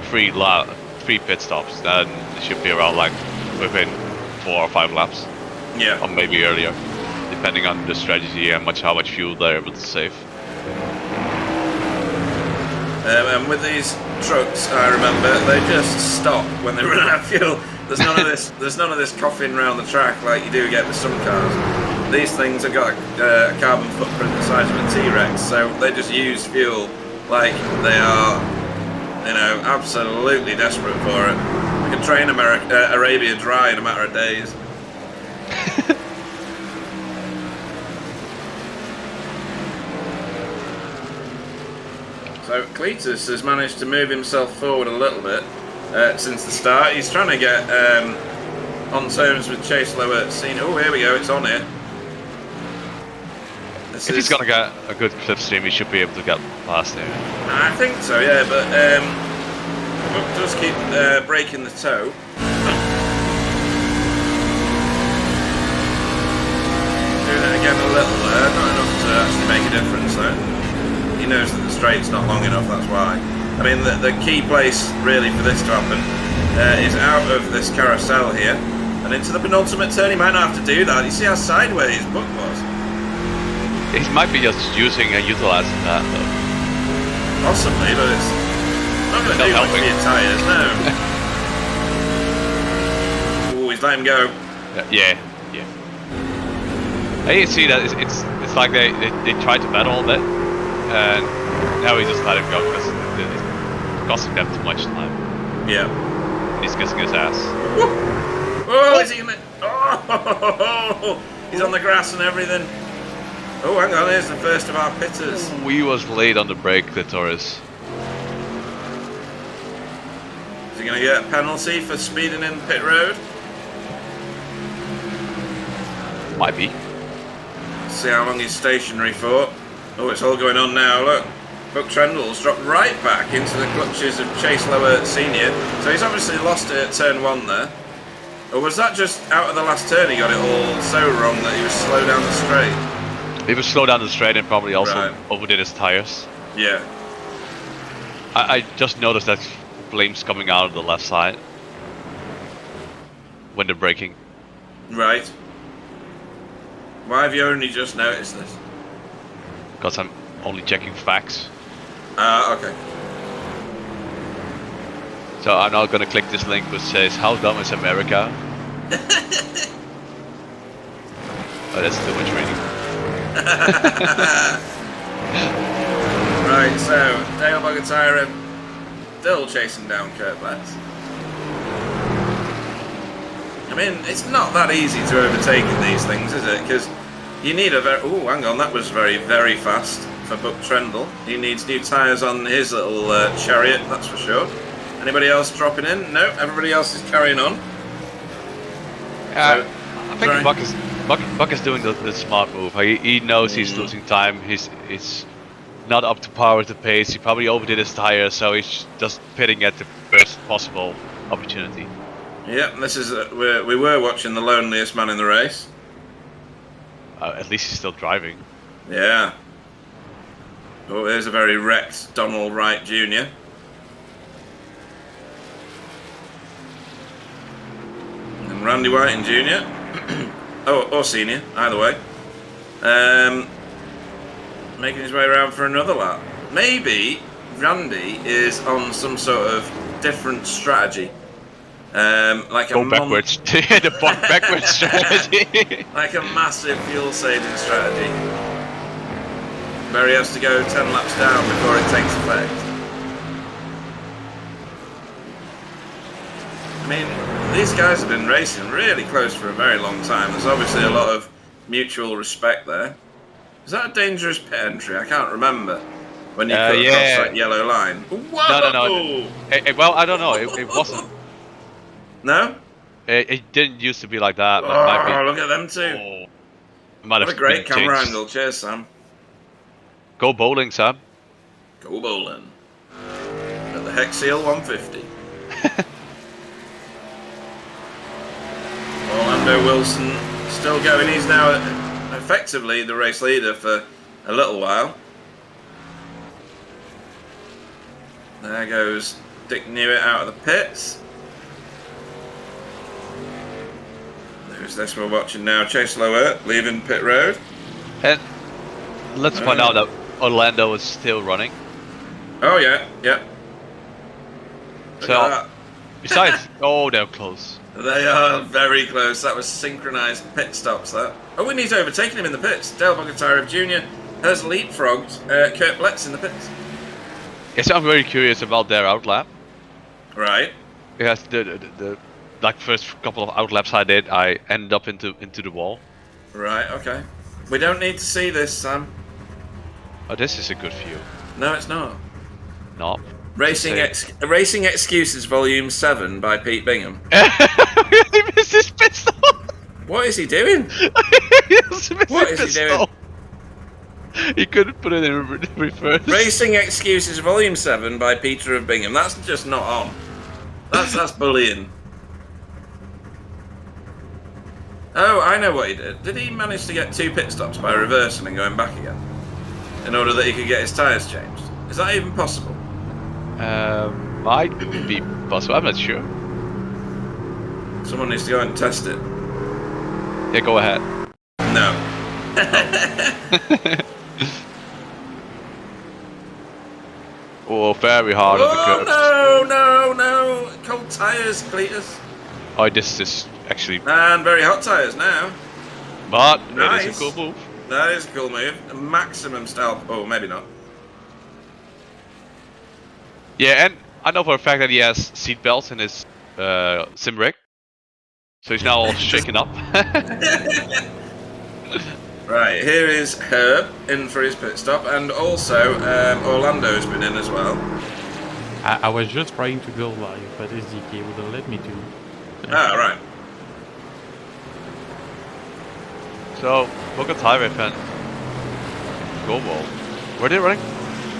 pit stops, then it should be around like within 4 or 5 laps. Yeah. Or maybe earlier, depending on the strategy and how much fuel they're able to save. And with these trucks, I remember they just stop when they run out of fuel. There's none of this. There's none of this coughing around the track like you do get with some cars. These things have got a carbon footprint the size of a T-Rex, so they just use fuel like they are, you know, absolutely desperate for it. They can train Arabia dry in a matter of days. So Cletus has managed to move himself forward a little bit since the start. He's trying to get on terms with Chase Lower. Oh, here we go. It's on here. If he's gonna get a good clipstream, he should be able to get past there. I think so, yeah. But Buck does keep breaking the toe. Doing it again a little there. Not enough to actually make a difference, though. He knows that the straight's not long enough, that's why. I mean, the key place, really, for this to happen is out of this carousel here and into the penultimate turn. He might not have to do that. You see how sideways Buck was? He might be just using and utilizing that, though. Possibly, but it's not going to do much for your tyres, no. Oh, he's let him go. Yeah. And you see that it's like they tried to battle a bit. And now he just let him go because it's costing them too much time. Yeah. He's kissing his ass. Oh, is he in it? Oh, he's on the grass and everything. Oh, hang on, here's the first of our pitters. We was late on the brake, Clitoris. Is he going to get a penalty for speeding in pit road? Might be. See how long he's stationary for. Oh, it's all going on now, look. Buck Trendle's dropped right back into the clutches of Chase Lower Senior. So he's obviously lost it at turn 1 there. Or was that just out of the last turn he got it all so wrong that he was slow down the straight? He was slow down the straight and probably also Right. overdid his tires. Yeah. I just noticed that flames coming out of the left side when they're braking. Right. Why have you only just noticed this? Because I'm only checking facts. Okay. So I'm not gonna click this link which says "How dumb is America?" Oh, that's too much reading. Right, so Dale Bogatira still chasing down Kurt Letts. I mean, it's not that easy to overtake in these things, is it? Because you need a very... Oh, hang on, that was very, very fast for Buck Trendle. He needs new tyres on his little chariot, that's for sure. Anybody else dropping in? No, everybody else is carrying on. Yeah, So, I think Buck is doing the smart move. He knows he's losing time. He's not up to par with the pace. He probably overdid his tire, so he's just pitting at the first possible opportunity. Yeah, this is we were watching the loneliest man in the race. At least he's still driving. Yeah. Oh, there's a very wrecked Donald Wright Jr. And Randy White and Jr. Oh, or Senior, either way. Making his way around for another lap. Maybe Randy is on some sort of different strategy. Like Go backwards. The backwards strategy. Like a massive fuel saving strategy. Where he has to go 10 laps down before it takes effect. I mean, these guys have been racing really close for a very long time. There's obviously a lot of mutual respect there. Is that a dangerous pit entry? I can't remember. When you cut across that yellow line. Whoa! No. Well, I don't know. It wasn't. No? It didn't used to be like that. But it Oh, might be. look at them two. Oh, What a great camera angle. Cheers, Sam. Go bowling, Sam. Go bowling. At the HEXEAL 150. Orlando Wilson still going. He's now effectively the race leader for a little while. There goes Dick Newitt out of the pits. There's this we're watching now. Chase Lower leaving pit road. And let's point out that Orlando is still running. Oh yeah. So besides, they're close. They are very close. That was synchronised pit stops. That. Oh, we need to overtake him in the pits. Dale Bogatira Jr. has leapfrogged Kurt Letts in the pits. Yes, I'm very curious about their outlap. Right. Yes, the like first couple of outlaps I did, I ended up into the wall. Right. Okay. We don't need to see this, Sam. Oh, this is a good view. No, it's not. No. Racing Excuses Volume 7 by Pete Bingham. He missed his pit stop. What is he doing? What is he doing? He couldn't put it in reverse. Racing Excuses Volume 7 by Peter of Bingham. That's just not on. That's bullying. Oh, I know what he did. Did he manage to get 2 pit stops by reversing and going back again? In order that he could get his tyres changed? Is that even possible? Might be possible. I'm not sure. Someone needs to go and test it. Yeah, go ahead. No. Oh, very hard on the curve. No! Cold tyres, Cletus. Oh, this is actually... And very hot tyres now. But Nice. it is a cool move. That is a cool move. A maximum style... Oh, maybe not. Yeah, and I know for a fact that he has seat belts in his sim rig. So he's now all shaken up. Right, here is Herb in for his pit stop, and also Orlando's been in as well. I was just trying to go live, but SDK wouldn't let me to. Ah, right. So, look at Highway fan. Go ball. Were they running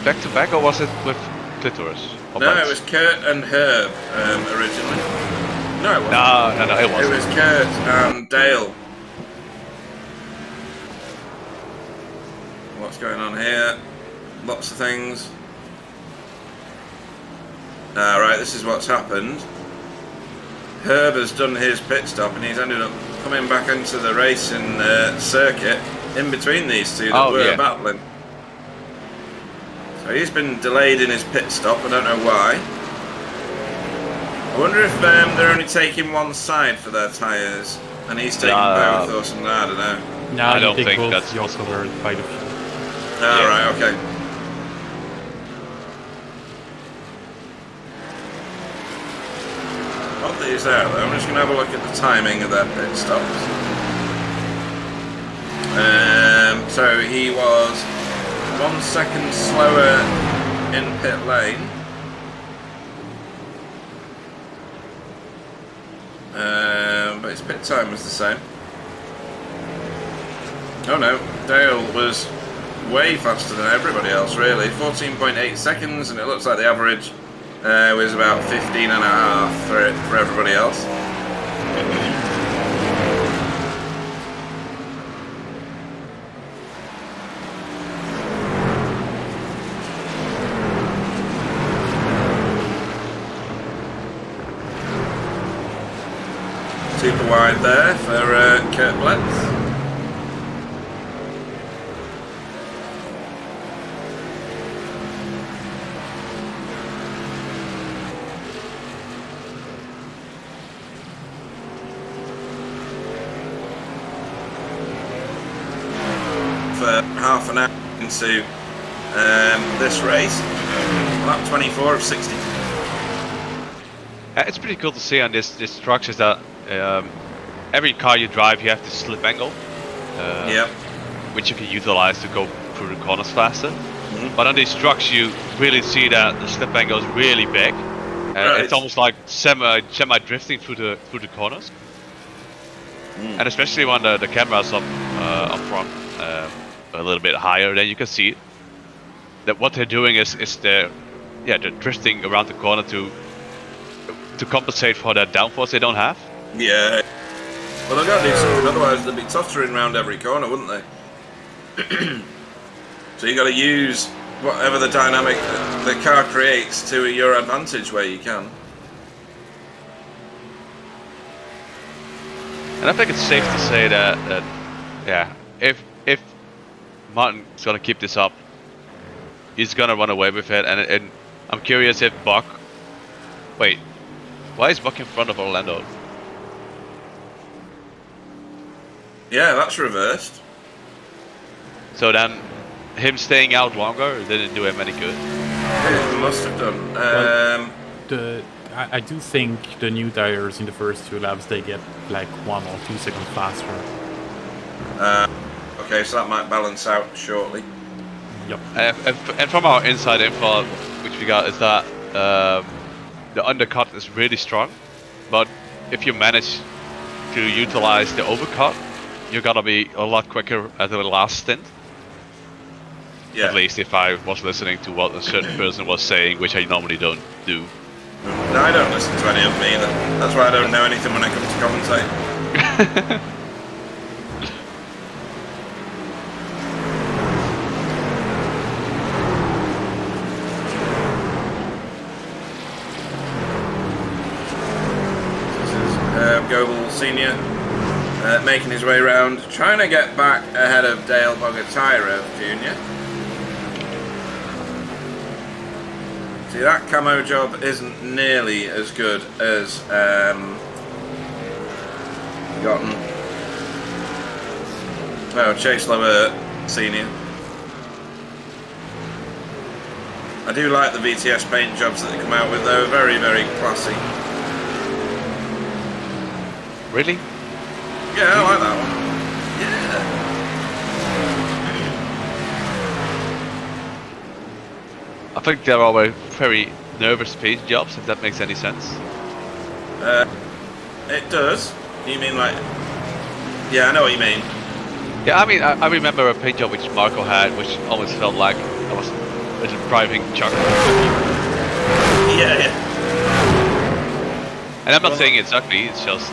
back to back, or was it with Clitoris? No, it was Kurt and Herb originally. No, it wasn't. No, it wasn't. It was Kurt and Dale. What's going on here? Lots of things. Right, this is what's happened. Herb has done his pit stop and he's ended up coming back into the racing circuit in between these two that were battling. So he's been delayed in his pit stop, I don't know why. I wonder if they're only taking one side for their tyres, and he's taking both or something. I don't know. No, I don't think both, that's you're covered by the fuel. Oh, right, okay. Not that he's there, though. I'm just going to have a look at the timing of their pit stops. So he was 1 second slower in pit lane. But his pit time was the same. Oh no, Dale was way faster than everybody else, really. 14.8 seconds, and it looks like the average was about 15 and a half for everybody else. Super wide there for Kurt Blitz. For half an hour into this race, lap 24 of 60. It's pretty cool to see on this trucks is that every car you drive, you have this slip angle, which you can utilize to go through the corners faster. But on these trucks, you really see that the slip angle is really big. It's almost like semi drifting through the corners. And especially when the camera's up front, a little bit higher, then you can see that what they're doing is they're drifting around the corner to compensate for that downforce they don't have. Yeah. Well, they've got to do something, otherwise they'd be tottering around every corner, wouldn't they? So you got to use whatever the dynamic the car creates to your advantage where you can. And I think it's safe to say that if Martin's gonna keep this up, he's gonna run away with it. And I'm curious if Buck. Wait, why is Buck in front of Orlando? Yeah, that's reversed. So then, him staying out longer didn't do him any good. It must have done. I do think the new tires in the first 2 laps, they get like 1 or 2 seconds faster. Okay, so that might balance out shortly. Yep. And from our inside info, which we got, is that the undercut is really strong, but if you manage to utilize the overcut, you're gonna be a lot quicker at the last stint. Yeah. At least if I was listening to what a certain person was saying, which I normally don't do. No, I don't listen to any of them either. That's why I don't know anything when I come to commentate. Goebel Senior making his way around, trying to get back ahead of Dale Bogatyrov Jr. See, that camo job isn't nearly as good as Chase Lover Senior. I do like the VTS paint jobs that they come out with, though. Very, very classy. Really? Yeah, I like that one. Yeah. I think they're all very nervous paint jobs, if that makes any sense. It does. You mean like... Yeah, I know what you mean. Yeah, I mean, I remember a paint job which Marco had, which almost felt like I was driving Chuck. Yeah. And I'm not saying it's ugly, it's just...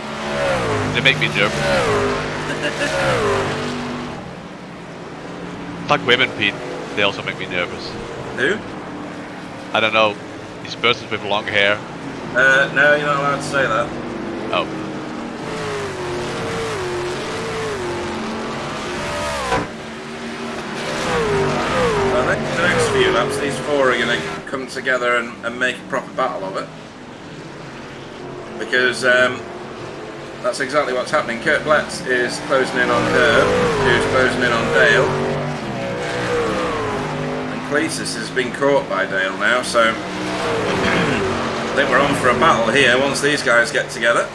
They make me nervous. It's like women, Pete. They also make me nervous. Who? I don't know. These persons with long hair. No, you're not allowed to say that. Oh. I think the next few laps, these four are going to come together and make a proper battle of it. because that's exactly what's happening. Kurt Bletz is closing in on Herb, who's closing in on Dale. And Cletus has been caught by Dale now, so I think we're on for a battle here once these guys get together.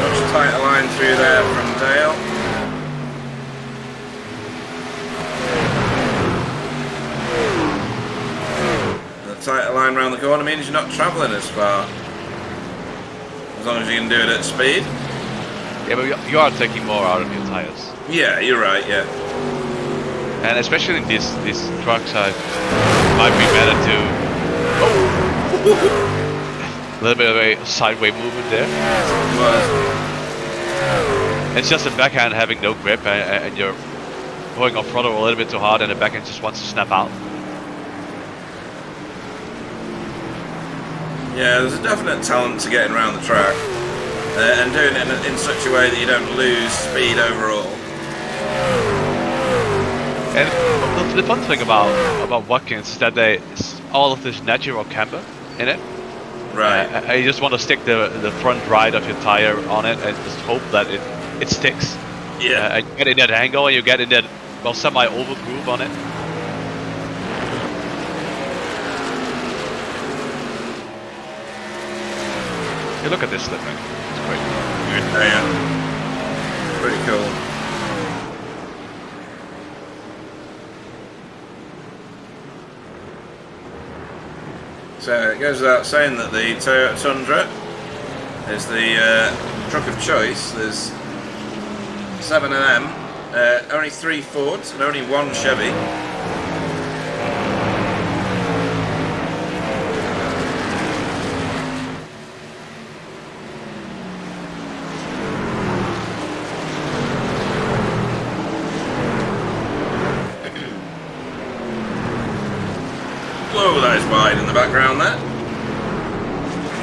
Much tighter line through there from Dale. Tighter line around the corner means you're not travelling as far, as long as you can do it at speed. Yeah, but you are taking more out of your tires. Yeah, you're right. Yeah, and especially in these trucks, it might be better to a little bit of a sideway movement there. It's just the backhand having no grip, and you're going off throttle a little bit too hard, and the backhand just wants to snap out. Yeah, there's a definite talent to getting around the track and doing it in such a way that you don't lose speed overall. And the fun thing about Watkins is that all of this natural camber in it. Right. You just want to stick the front right of your tire on it and just hope that it sticks. Yeah. And you get in that angle and you get in that semi-oval groove on it. Hey, look at this slip, man. It's great. Yeah. Pretty cool. So it goes without saying that the Toyota Tundra is the truck of choice. There's 7 of them, only 3 Fords and only 1 Chevy. Whoa, that is wide in the background there.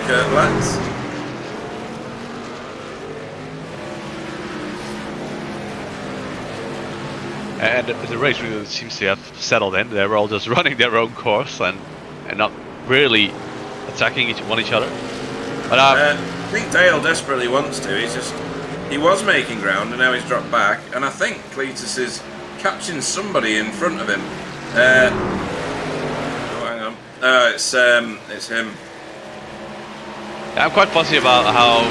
Kurt Bletz. And the race really seems to have settled in. They're all just running their own course and not really attacking each other. But I think Dale desperately wants to. He was making ground and now he's dropped back. And I think Cletus is catching somebody in front of him. It's him. I'm quite fussy about how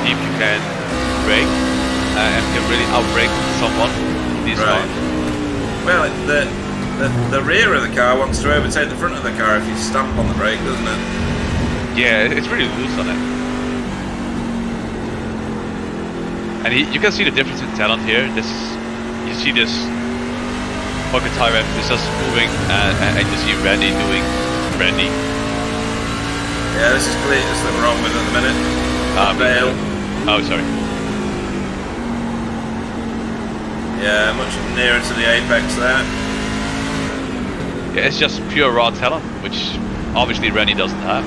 deep you can brake and can really outbrake someone in these cars. Well, the rear of the car wants to overtake the front of the car if you stamp on the brake, doesn't it? Yeah, it's really loose on it. And you can see the difference in talent here. You see this bucket tire is just moving, and you see Randy doing Randy. Yeah, this is Cletus that we're on with at the minute. Bale. Oh, sorry. Yeah, much nearer to the apex there. Yeah, it's just pure raw talent, which obviously Randy doesn't have.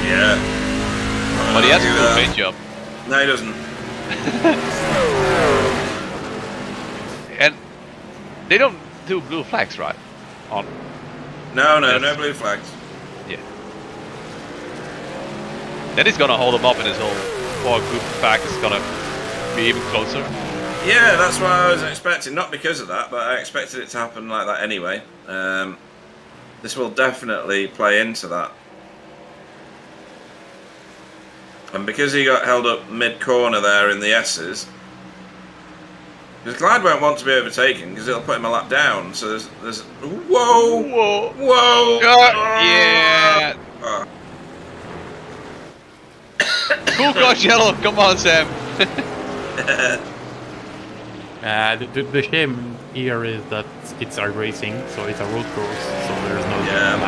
Yeah. But he has a cool paint job. No, he doesn't. And they don't do blue flags, right? No blue flags. Yeah. Then he's gonna hold him up, and his whole 4 group back is gonna be even closer. Yeah, that's what I was expecting. Not because of that, but I expected it to happen like that anyway. This will definitely play into that. And because he got held up mid-corner there in the S's, because Clyde won't want to be overtaken because it'll put him a lap down. So there's whoa. Yeah. Oh. Cool crush yellow. Come on, Sam. The shame here is that it's iRacing, so it's a road course, so there's no line.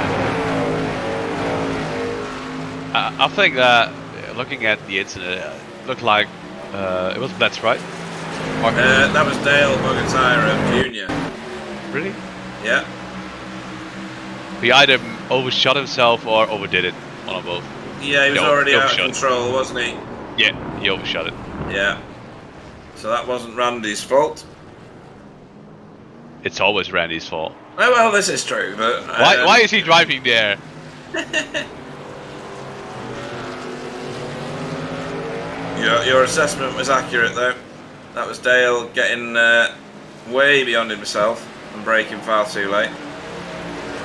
I think that looking at the incident, it looked like it was Bletz, right? That was Dale Bogatira Jr. Really? Yeah. He either overshot himself or overdid it. One of both. Yeah, he was already out of control, wasn't he? Yeah, he overshot it. Yeah. So that wasn't Randy's fault. It's always Randy's fault. Oh, well, this is true, but... Why is he driving there? Your assessment was accurate though. That was Dale getting way beyond himself and braking far too late.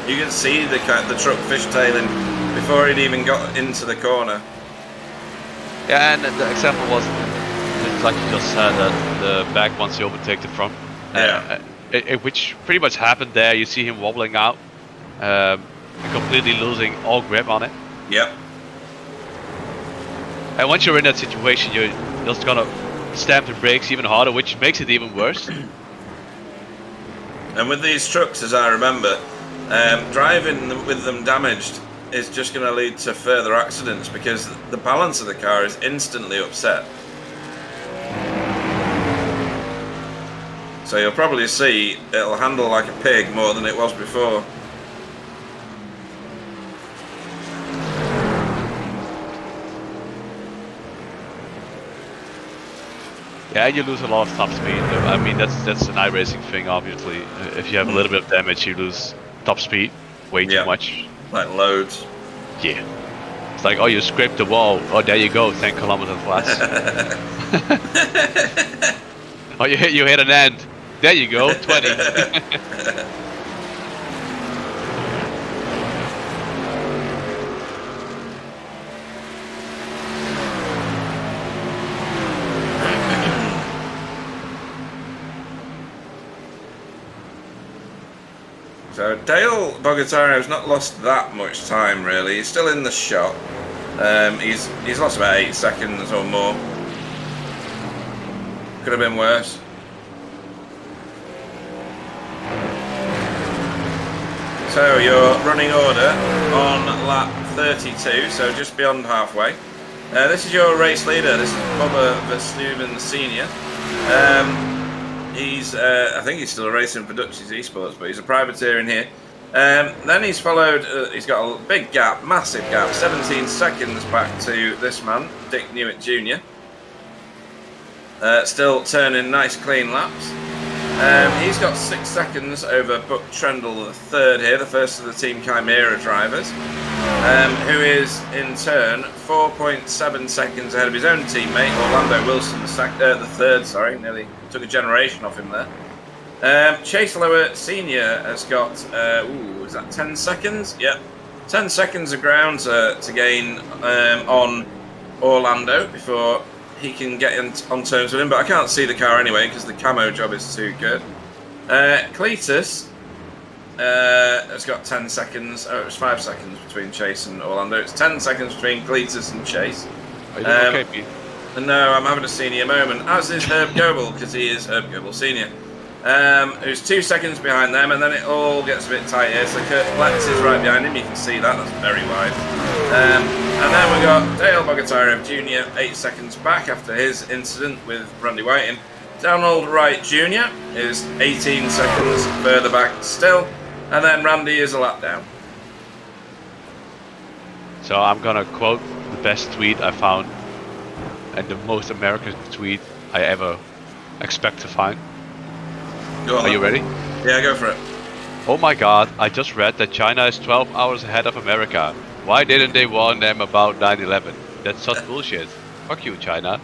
You can see the truck fishtailing before he'd even got into the corner. Yeah, and the example was, it's like you just said, that the back wants to overtake the front. Yeah. Which pretty much happened there. You see him wobbling out, completely losing all grip on it. Yep. And once you're in that situation, you're just gonna stamp the brakes even harder, which makes it even worse. And with these trucks, as I remember, driving with them damaged is just going to lead to further accidents because the balance of the car is instantly upset. So you'll probably see it'll handle like a pig more than it was before. Yeah, you lose a lot of top speed. I mean, that's an iRacing thing, obviously. If you have a little bit of damage, you lose top speed way too much. Like loads. Yeah. It's like, oh, you scraped the wall. Oh, there you go, 10 kilometers less. Oh, you hit an end. There you go, 20. So Dale Bogataro's not lost that much time really. He's still in the shot. He's lost about 8 seconds or more. Could have been worse. So your running order on lap 32, so just beyond halfway. This is your race leader. This is Bubba Verstuyven Senior. I think he's still racing for Dutch's Esports, but he's a privateer in here. Then he's followed, he's got a big gap, massive gap, 17 seconds back to this man, Dick Newitt Jr. Still turning nice clean laps. He's got 6 seconds over Buck Trendle III here, the first of the Team Chimera drivers, who is in turn 4.7 seconds ahead of his own teammate, Orlando Wilson, the third, sorry, nearly took a generation off him there. Chase Lower Senior has got, is that 10 seconds? Yep, 10 seconds of ground to gain on Orlando before he can get on terms with him, but I can't see the car anyway because the camo job is too good. Cletus has got 10 seconds. Oh, it was 5 seconds between Chase and Orlando. It's 10 seconds between Cletus and Chase. Are you doing okay, Pete? No, I'm having a senior moment, as is Herb Goebel, because he is Herb Goebel Senior. Who's 2 seconds behind them, and then it all gets a bit tight here. So Kurt Flex is right behind him. You can see that. That's very wide. And then we've got Dale Bogatyrev Jr. 8 seconds back after his incident with Randy Whiting. Donald Wright Jr. is 18 seconds further back still, and then Randy is a lap down. So I'm gonna quote the best tweet I found, and the most American tweet I ever expect to find. Go on, Are you ready? Yeah, go for it. Oh my god, I just read that China is 12 hours ahead of America. Why didn't they warn them about 9/11? That's such bullshit. Fuck you, China.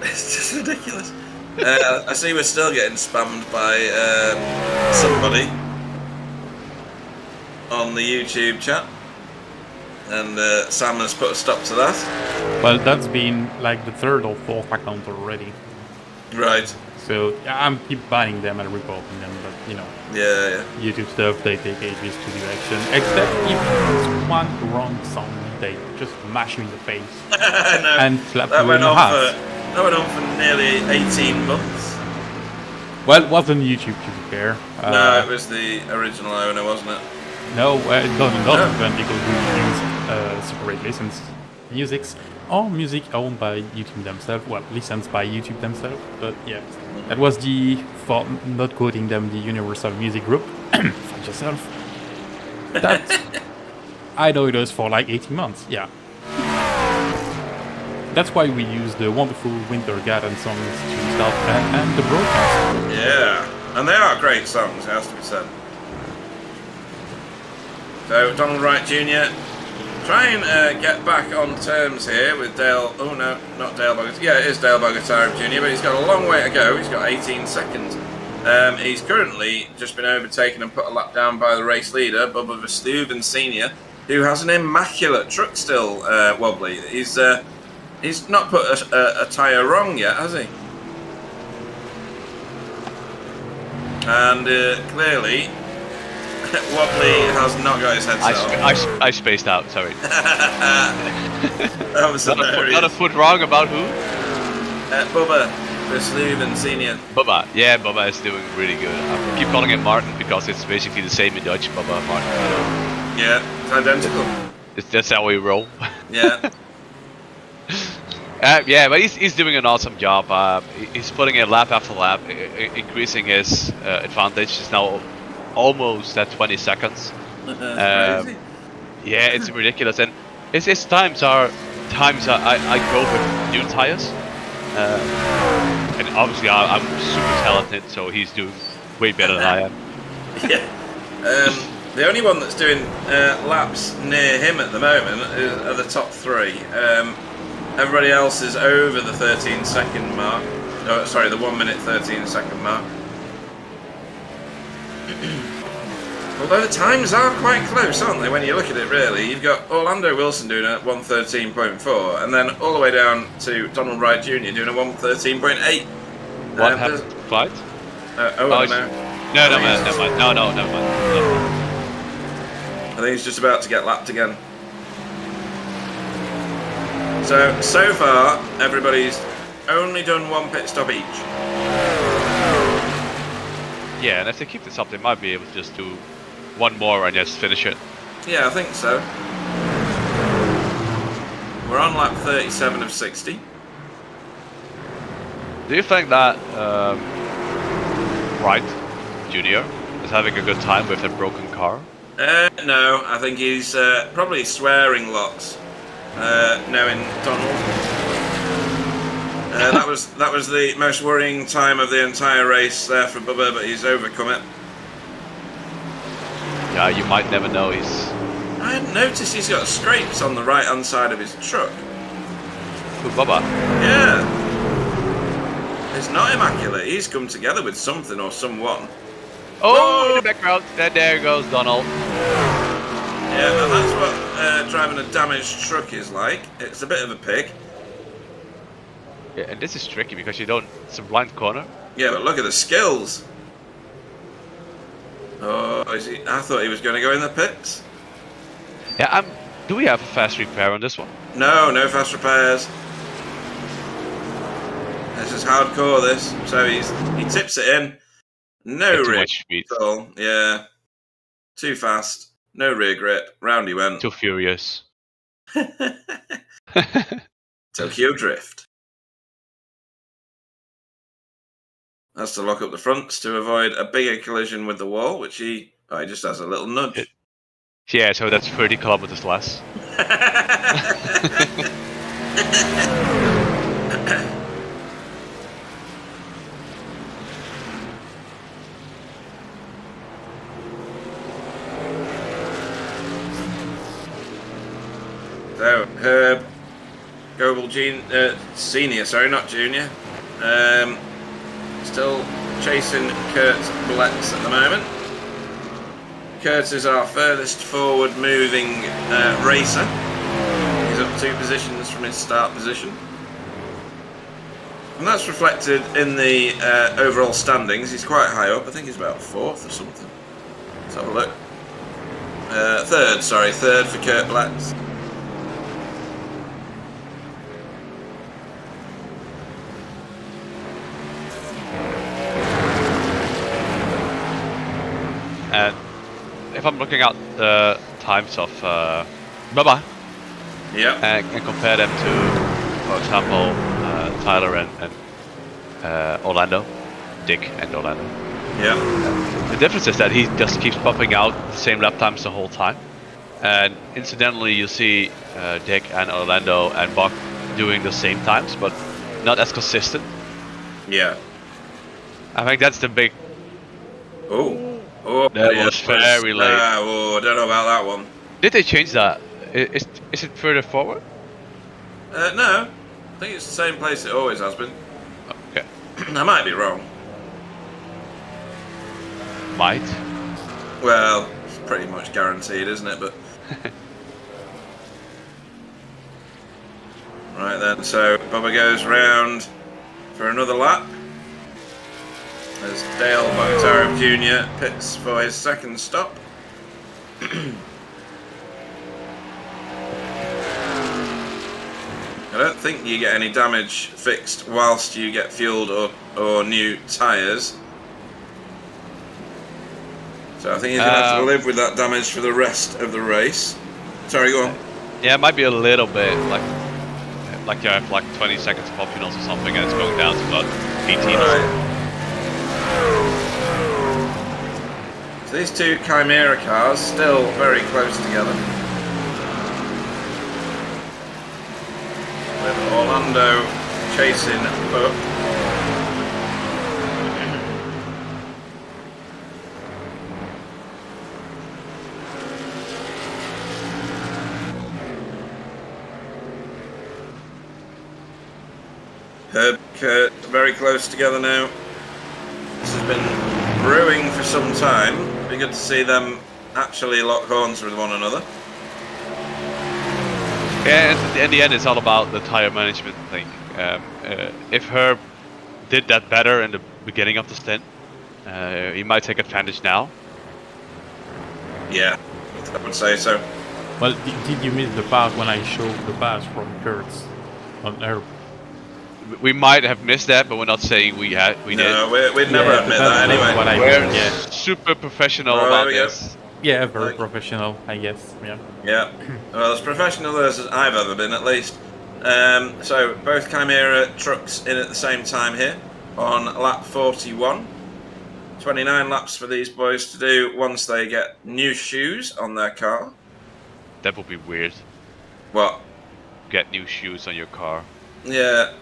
It's just ridiculous. I see we're still getting spammed by somebody on the YouTube chat, and Sam has put a stop to that. Well, that's been like the 3rd or 4th account already. Right. So I'm keep banning them and reporting them, but you know, Yeah. YouTube stuff, they take ages to do action. Except if it's one wrong song, they just mash you in the face No, and slap that you went in the on hat. that went on for nearly 18 months. Well, it wasn't YouTube to be fair. No, it was the original owner, wasn't it? No, it doesn't when people who use separate licensed musics or music owned by YouTube themselves, well, licensed by YouTube themselves, but yeah. That was for not quoting them, the Universal Music Group. Find yourself. That, I know it was for like 18 months, yeah. That's why we use the wonderful Wintergatan songs to start and the broadcast. Yeah, and they are great songs, it has to be said. So Donald Wright Jr. trying to get back on terms here with Dale. Oh no, not Dale Bogataro. Yeah, it is Dale Bogataro Jr., but he's got a long way to go. He's got 18 seconds. He's currently just been overtaken and put a lap down by the race leader, Bubba Verstuyven Sr., who has an immaculate truck still, Wobbly. He's not put a tyre wrong yet, has he? And clearly, Wobbly has not got his headset on. I spaced out, sorry. That was not a foot wrong about who? Bubba Verstuyven Sr. Bubba. Yeah, Bubba is doing really good. I keep calling him Martin because it's basically the same in Dutch, Bubba, Martin. Yeah, it's identical. That's how we roll. Yeah. Yeah, but he's doing an awesome job. He's putting in lap after lap, increasing his advantage. He's now almost at 20 seconds. Crazy. Yeah, it's ridiculous, and his times are I drove with new tires, and obviously I'm super talented, so he's doing way better than I am. Yeah. The only one that's doing laps near him at the moment are the top three. Everybody else is over the 13-second mark. Oh, sorry, the 1 minute 13-second mark. Although the times are quite close, aren't they, when you look at it, really? You've got Orlando Wilson doing a 1:13.4, and then all the way down to Donald Wright Jr. doing a 1:13.8. What happened? Flight? No. No, never mind. No, never mind. I think he's just about to get lapped again. So far, everybody's only done one pit stop each. Yeah, and if they keep this up, they might be able to just do one more and just finish it. Yeah, I think so. We're on lap 37 of 60. Do you think that Wright Jr. is having a good time with a broken car? No, I think he's probably swearing lots, knowing Donald. That was the most worrying time of the entire race there for Bubba, but he's overcome it. Yeah, you might never know. I hadn't noticed he's got scrapes on the right-hand side of his truck. Who, Bubba? Yeah. It's not immaculate. He's come together with something or someone. Oh, in the background. There goes Donald. Yeah, but that's what driving a damaged truck is like. It's a bit of a pig. Yeah, and this is tricky because it's a blind corner. Yeah, but look at the skills. Oh, I thought he was going to go in the pits. Yeah, do we have a fast repair on this one? No fast repairs. This is hardcore, this. So he tips it in. No too rear much speed. at all. Yeah. Too fast. No rear grip. Round he went. Too furious. Tokyo Drift. Has to lock up the fronts to avoid a bigger collision with the wall, which he just has a little nudge. Yeah, so that's 30 kilometers less. So, Herb Goebel Senior, sorry, not Junior. Still chasing Kurt Bletz at the moment. Kurt is our furthest forward moving racer. He's up 2 positions from his start position. And that's reflected in the overall standings. He's quite high up. I think he's about 4th or something. Let's have a look. 3rd for Kurt Bletz. And if I'm looking at the times of Bubba, and compare them to, for example, Tyler and Orlando, Dick and Orlando. Yeah. The difference is that he just keeps popping out the same lap times the whole time. And incidentally, you see Dick and Orlando and Buck doing the same times, but not as consistent. Yeah. I think that's the big... Oh. Oh, That yeah, was very late. Oh, I don't know about that one. Did they change that? Is it further forward? No, I think it's the same place it always has been. Okay. I might be wrong. Might. Well, it's pretty much guaranteed, isn't it? But right then, so Bubba goes round for another lap as Dale Bucktar Jr. pits for his second stop. I don't think you get any damage fixed whilst you get fueled or new tyres. So I think he's going to have to live with that damage for the rest of the race. Sorry, go on. Yeah, it might be a little bit like you have like 20 seconds of optionals or something, and it's going down to about 18. Right. So these two Chimera cars still very close together. With Orlando chasing up. Herb, Kurt, very close together now. This has been brewing for some time. It'd be good to see them actually lock horns with one another. Yeah, in the end, it's all about the tire management thing. If Herb did that better in the beginning of the stint, he might take advantage now. Yeah, I would say so. Well, did you miss the part when I showed the pass from Kurtz on Herb? We might have missed that, but we're not saying we did. No, we'd never admit that anyway. What I We're yeah. super professional Oh, about there we go. this. Yeah, very professional, I guess. Yeah. Yeah, well, as professional as I've ever been, at least. So both Chimera trucks in at the same time here on lap 41. 29 laps for these boys to do once they get new shoes on their car. That would be weird. What? Get new shoes on your car. Yeah,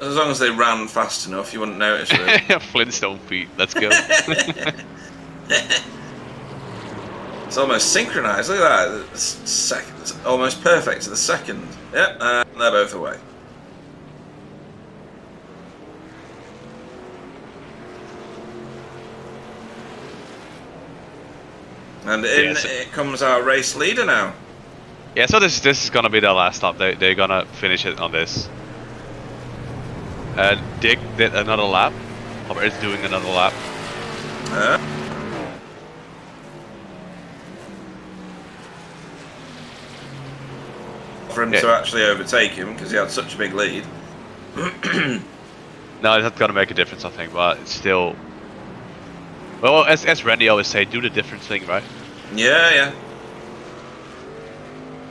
as long as they ran fast enough, you wouldn't notice really. Flintstone feet. Let's go. It's almost synchronized. Look at that. It's almost perfect to the second. Yep, they're both away. And in it comes our race leader now. Yeah, so this is gonna be their last stop. They're gonna finish it on this. Dick did another lap, or is doing another lap. For him to actually overtake him because he had such a big lead. No, it's not gonna make a difference, I think, but it's still. Well, as Randy always say, do the different thing, right? Yeah, yeah.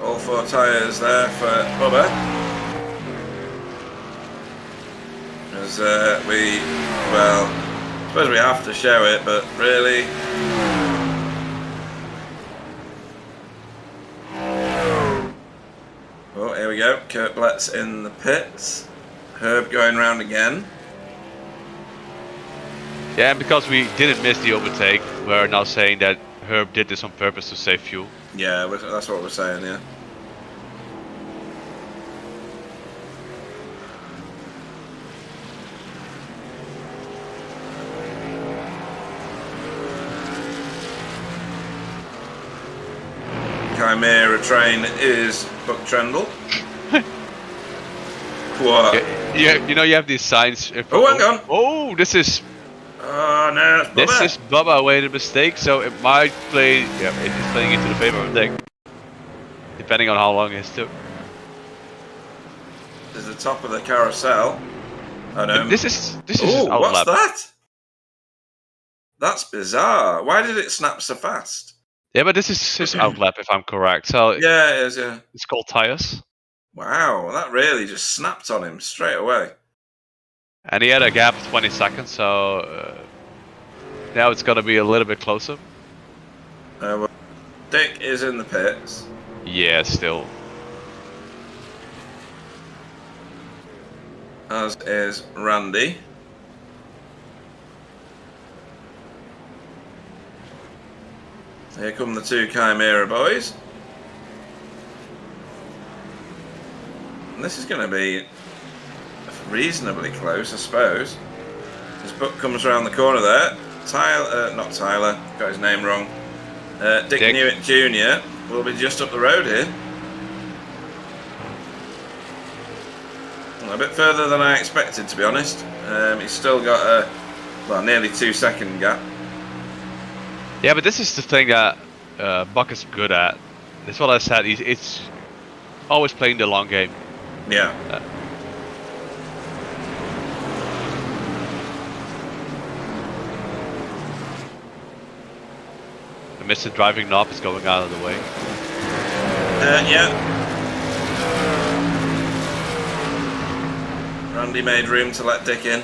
All four tyres there for Bubba. As well, I suppose we have to show it, but really. Oh, here we go. Kurt Blett's in the pits. Herb going round again. Yeah, and because we didn't miss the overtake, we're now saying that Herb did this on purpose to save fuel. Yeah, that's what we're saying, yeah. Chimera train is Buck Trendle. What? Yeah, you know you have these signs. Oh, hang on. Oh, this is. Oh no, it's Bubba. This is Bubba made a mistake, so it might play. Yeah, it's playing into the favor of Dick, depending on how long it took. This is the top of the carousel. Oh no. This is Oh, what's outlap. that? That's bizarre. Why did it snap so fast? Yeah, but this is his outlap, if I'm correct. So Yeah, it is. Yeah. it's called tires. Wow, that really just snapped on him straight away. And he had a gap of 20 seconds, so now it's gonna be a little bit closer. Well, Dick is in the pits. Yeah, still. As is Randy. Here come the two Chimera boys. And this is going to be reasonably close, I suppose. His buck comes around the corner there. Tyler, not Tyler, got his name wrong. Dick Newman Jr. will be just up the road here. Well, a bit further than I expected, to be honest. He's still got a, well, nearly 2 second gap. Yeah, but this is the thing that Buck is good at. That's what I said. It's always playing the long game. Yeah. The Mr. Driving Knob is going out of the way. Yeah. Randy made room to let Dick in.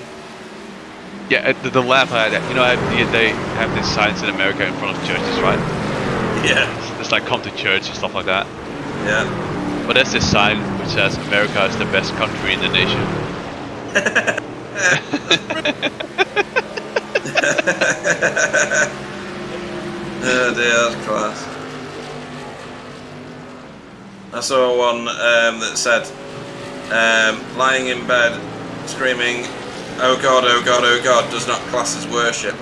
Yeah, the lamp, you know, they have these signs in America in front of churches, right? Yeah. It's like come to church and stuff like that. Yeah. But there's this sign which says America is the best country in the nation. Oh dear, that's class. I saw one that said, lying in bed, screaming, "Oh God, oh God, oh God," does not class as worship.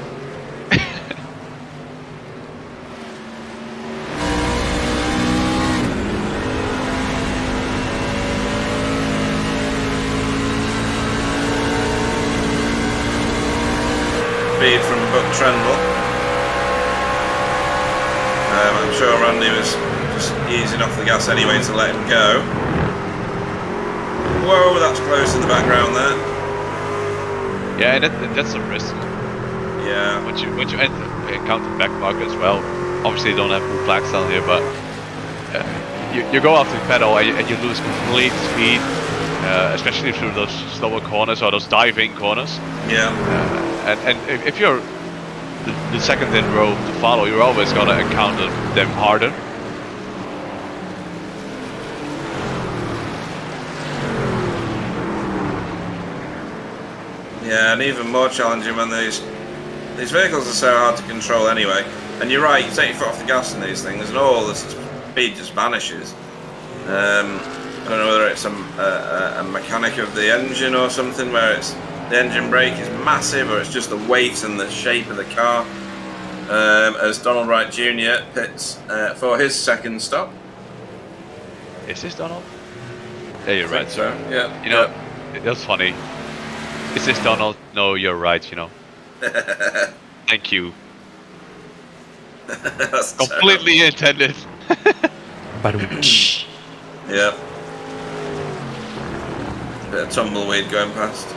Speed from Buck Trendle. I'm sure Randy was just easing off the gas anyway to let him go. Whoa, that's close in the background there. Yeah, and that's a risk. Yeah. Once you encounter back market as well, obviously you don't have blue flags down here, but you go off the pedal and you lose complete speed, especially through those slower corners or those diving corners. Yeah. And if you're the second in row to follow, you're always gonna encounter them harder. Yeah, and even more challenging when these vehicles are so hard to control anyway. And you're right, you take your foot off the gas in these things and all the speed just vanishes. I don't know whether it's a mechanic of the engine or something where it's the engine brake is massive, or it's just the weight and the shape of the car. As Donald Wright Jr. pits for his second stop. Is this Donald? Yeah, you're right, sir. So, yeah. You know, that's funny. Is this Donald? No, you're right, you know. Thank you. That's completely intended. Yeah. Bit of tumbleweed going past.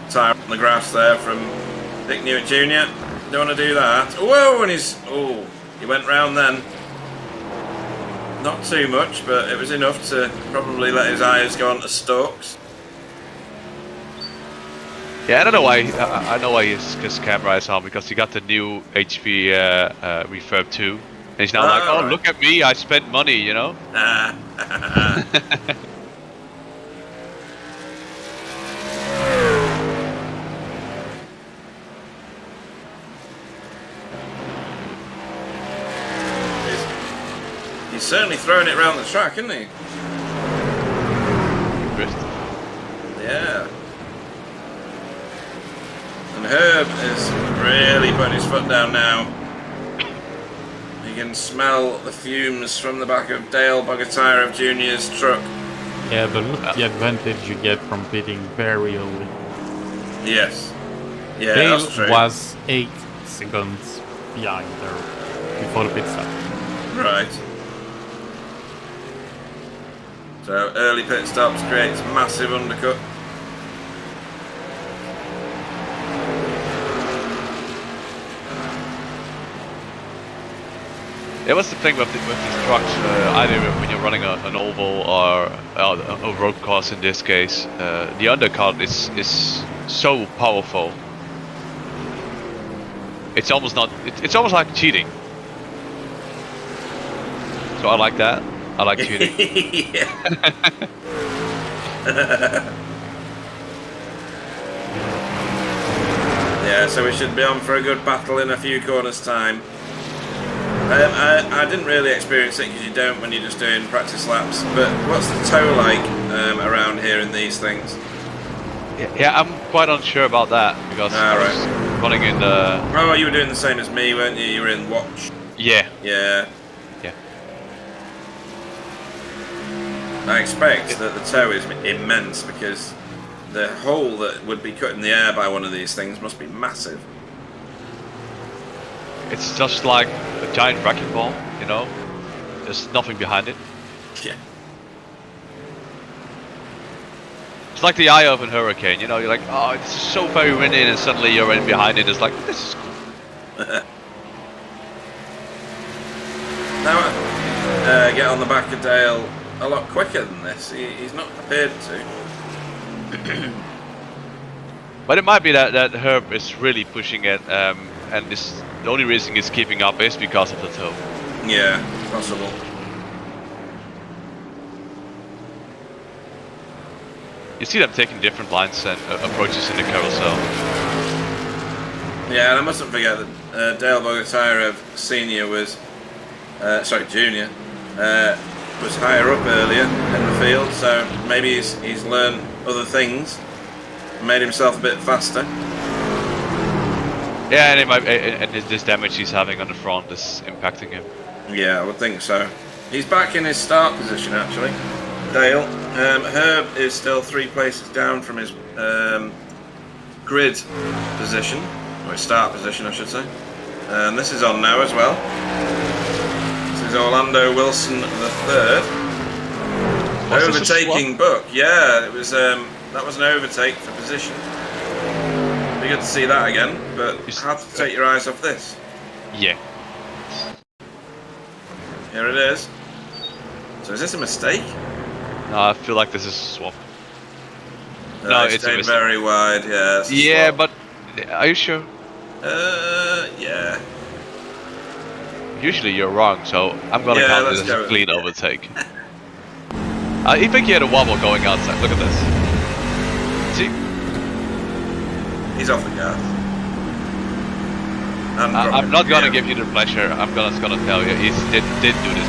Tire on the grass there from Dick Newman Jr. Don't want to do that. Whoa, and he went round then. Not too much, but it was enough to probably let his eyes go on to stalks. Yeah, I don't know why. I know why his camera is on, because he got the new HV Refurb 2, and he's now like, "Oh, right. Look at me! I spent money," you know. He's certainly throwing it around the track, isn't he? Yeah. And Herb is really putting his foot down now. You can smell the fumes from the back of Dale Bogatyrev Jr.'s truck. Yeah, but look at the advantage you get from pitting very early. Yes. Yeah, Dale that's true. was 8 seconds behind her before the pit stop. Right. So early pit stops creates massive undercut. Yeah, what's the thing with these trucks? Either when you're running an oval or a road course in this case, the undercut is so powerful. It's almost not. It's almost like cheating. So I like that. I like tuning. Yeah, so we should be on for a good battle in a few corners' time. I didn't really experience it because you don't when you're just doing practice laps. But what's the tow like around here in these things? Yeah, I'm quite unsure about that because I was running in the. Oh, you were doing the same as me, weren't you? You were in watch. Yeah. Yeah. Yeah. I expect that the tow is immense because the hole that would be cut in the air by one of these things must be massive. It's just like a giant wrecking ball, you know? There's nothing behind it. Yeah. It's like the eye of a hurricane, you know? You're like, oh, this is so very windy, and suddenly you're in behind it. It's like, this is cool. Now, get on the back of Dale a lot quicker than this. He's not prepared to. But it might be that Herb is really pushing it, and the only reason he's keeping up is because of the tow. Yeah, possible. You see them taking different lines and approaches in the carousel. Yeah, and I mustn't forget that Dale Bogatyrov Senior was, Junior, was higher up earlier in the field, so maybe he's learned other things, made himself a bit faster. Yeah, and it might, and this damage he's having on the front is impacting him. Yeah, I would think so. He's back in his start position actually, Dale. Herb is still 3 places down from his grid position, or his start position I should say. And this is on now as well. This is Orlando Wilson the third. Overtaking Buck, yeah, it was that was an overtake for position. Be good to see that again, but you have to take your eyes off this. Yeah. Here it is. So is this a mistake? No, I feel like this is a swap. No, it's stayed very wide, yeah. Yeah, but are you sure? Yeah. Usually you're wrong, so I'm gonna count this as a clean overtake. I think he had a wobble going outside. Look at this. See? He's off the gas. I'm not gonna give you the pleasure. I'm just gonna tell you he did do this.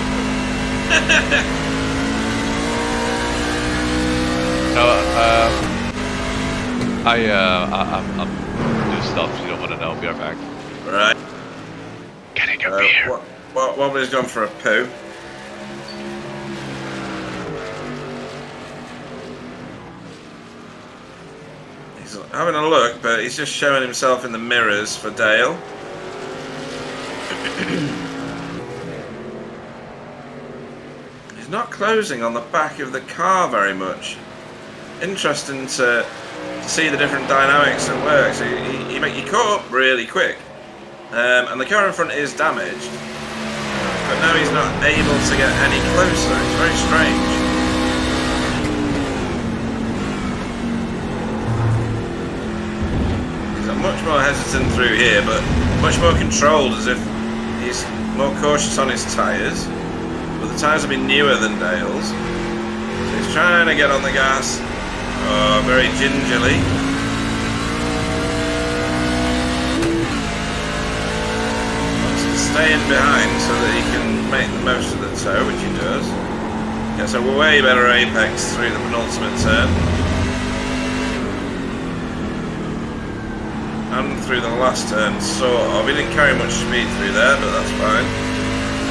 So I'm do stuff you don't want to know. Be right back. Right. Getting a beer. Wobbly's gone for a poo. He's having a look, but he's just showing himself in the mirrors for Dale. He's not closing on the back of the car very much. Interesting to see the different dynamics at work. So you caught up really quick, and the car in front is damaged, but now he's not able to get any closer. It's very strange. He's much more hesitant through here, but much more controlled, as if he's more cautious on his tyres. But the tyres have been newer than Dale's, so he's trying to get on the gas. Oh, very gingerly. Wants to stay in behind so that he can make the most of the tow, which he does. Gets a way better apex through the penultimate turn. And through the last turn, sort of. He didn't carry much speed through there, but that's fine.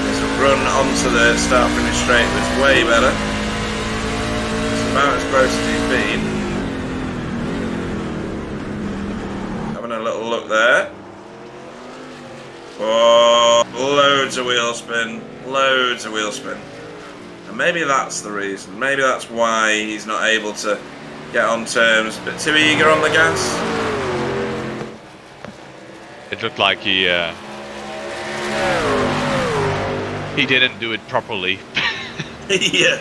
There's a run onto the start-finish straight that's way better. About as close as he's been. Having a little look there. Oh, loads of wheel spin. Loads of wheel spin. And maybe that's the reason. Maybe that's why he's not able to get on terms. A bit too eager on the gas. It looked like he didn't do it properly. Yeah.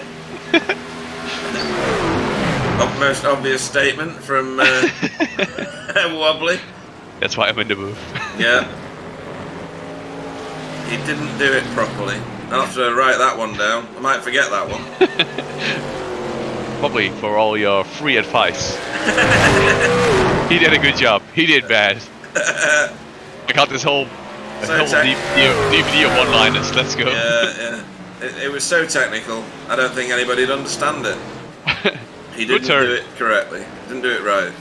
Most obvious statement from Wobbly. That's why I'm in the booth. Yeah. He didn't do it properly. I'll have to write that one down. I might forget that one. Probably for all your free advice. He did a good job. He did bad. I got this whole DVD of one-liners. Let's go. Yeah. It was so technical. I don't think anybody'd understand it. He didn't do it correctly. Didn't do it right.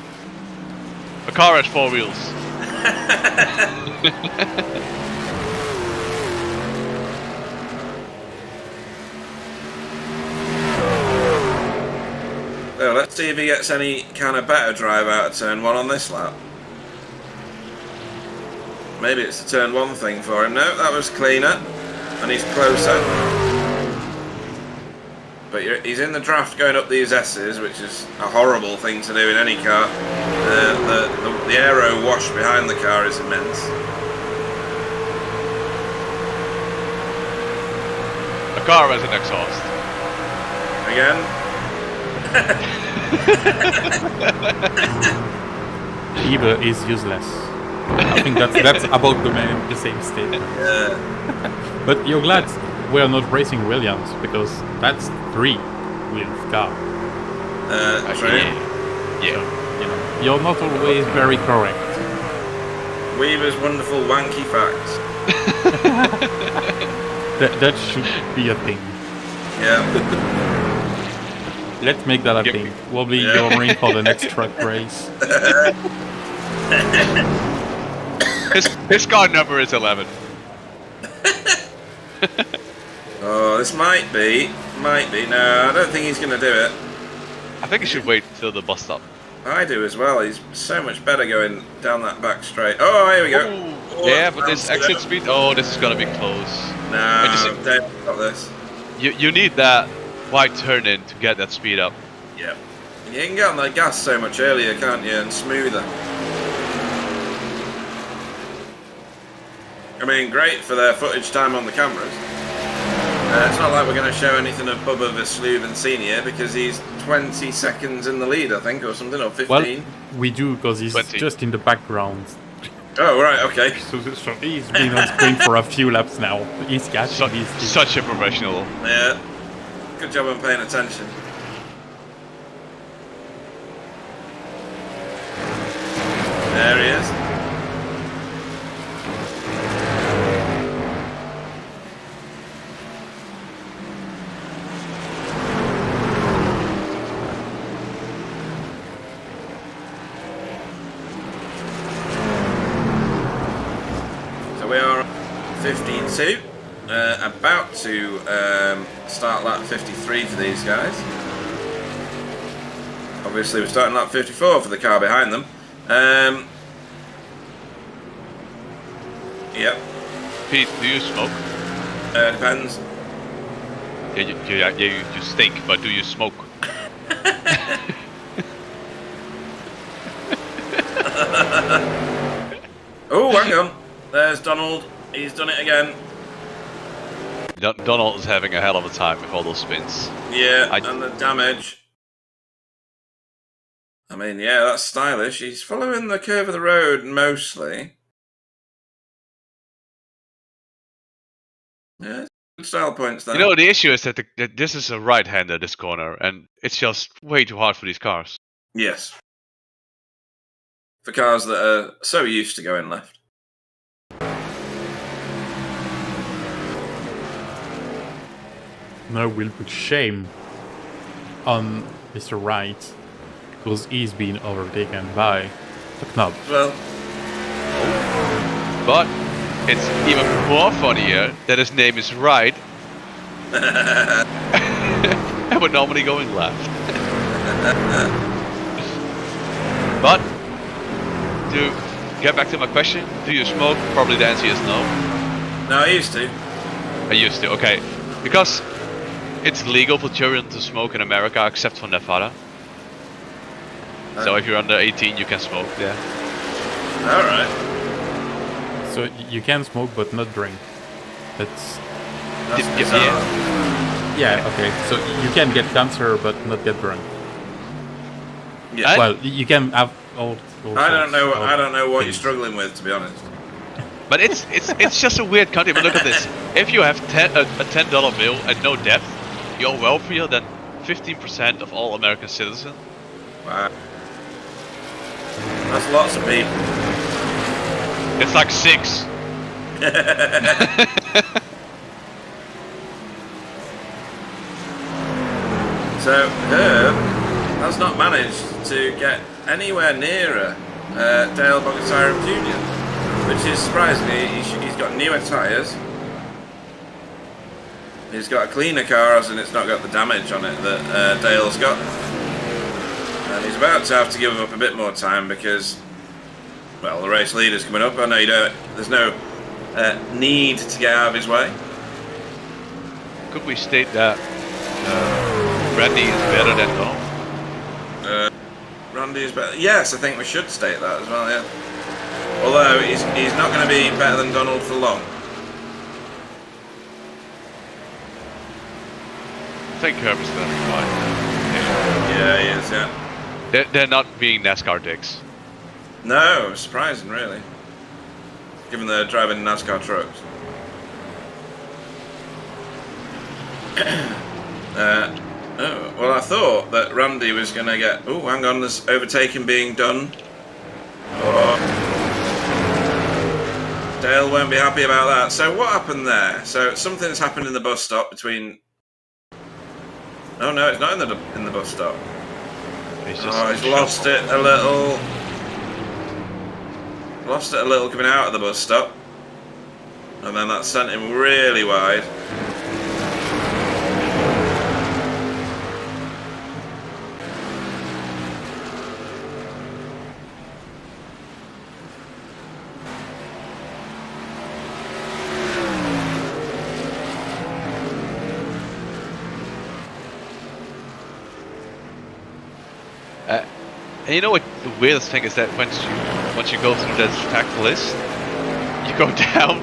A car has 4 wheels. Well, let's see if he gets any kind of better drive out of turn 1 on this lap. Maybe it's the turn 1 thing for him. No, that was cleaner. And he's closer. But he's in the draft going up these S's, which is a horrible thing to do in any car. The aero wash behind the car is immense. A car has an exhaust. Again? Either is useless. I think that's about the same statement. Yeah. But you're glad we're not racing Williams, because that's 3-wheel car. True. Yeah. You know, you're not always very correct. Weaver's wonderful wanky facts. That should be a thing. Yeah. Let's make that a thing. We'll be going for the next truck race. His car number is 11. Oh, this might be. No, I don't think he's going to do it. I think he should wait till the bus stop. I do as well. He's so much better going down that back straight. Oh, here we go. Oh, Yeah, but this exit speed. Oh, this is gonna be close. No, Dave got this. You need that wide turn in to get that speed up. Yeah. You can get on the gas so much earlier, can't you, and smoother. I mean, great for their footage time on the cameras. It's not like we're going to show anything of Bubba Versluven Senior because he's 20 seconds in the lead, I think, or something, or 15. Well, we do, because he's 20. just in the background. Oh, right, okay. So he's been on screen for a few laps now. He's catching these. Such a professional. Yeah. Good job on paying attention. There he is. So we are 15-2. About to start lap 53 for these guys. Obviously we're starting lap 54 for the car behind them. Yep. Pete, do you smoke? Depends. Yeah, you stink, but do you smoke? Oh, hang on. There's Donald. He's done it again. Donald is having a hell of a time with all those spins. Yeah, and the damage. I mean, yeah, that's stylish. He's following the curve of the road mostly. Yeah, good style points there. You know, the issue is that this is a right-hander, this corner, and it's just way too hard for these cars. Yes. For cars that are so used to going left. No, we'll put shame on Mr. Wright, because he's been overtaken by the knob. Well, But it's even more funnier that his name is Wright, and we're normally going left. But to get back to my question, do you smoke? Probably the answer is no. no, I used to. I used to, okay. Because it's legal for children to smoke in America except for Nevada. So if you're under 18, you can smoke there. Alright. So you can smoke but not drink. That's bizarre. yeah, okay. So you can get cancer but not get drunk. Yeah. Well, you can have all I don't know. sorts I don't know what you're things. struggling with, to be honest. But it's just a weird country. But look at this. If you have a $10 bill and no debt, you're wealthier than 15% of all American citizens. Wow. That's lots of people. It's like 6. So Herb has not managed to get anywhere nearer Dale Bogatyra Jr., which is surprising. He's got newer tyres. He's got a cleaner car, as in it's not got the damage on it that Dale's got. And he's about to have to give up a bit more time because, well, the race leader's coming up. I know you don't. There's no need to get out of his way. Could we state that Randy is better than Donald? Randy is better. Yes, I think we should state that as well. Yeah. Although he's not going to be better than Donald for long. I think Herb is better than mine. Yeah, he is. Yeah. They're not being NASCAR dicks. No, surprising, really. Given they're driving NASCAR trucks. Oh, well, I thought that Randy was going to get... Oh, hang on, there's overtaking being done. Oh. Dale won't be happy about that. So what happened there? So something's happened in the bus stop between... Oh, no, it's not in the bus stop. He's lost it a little. Lost it a little coming out of the bus stop. And then that sent him really wide. And you know what the weirdest thing is that once you go through that fact list, you go down,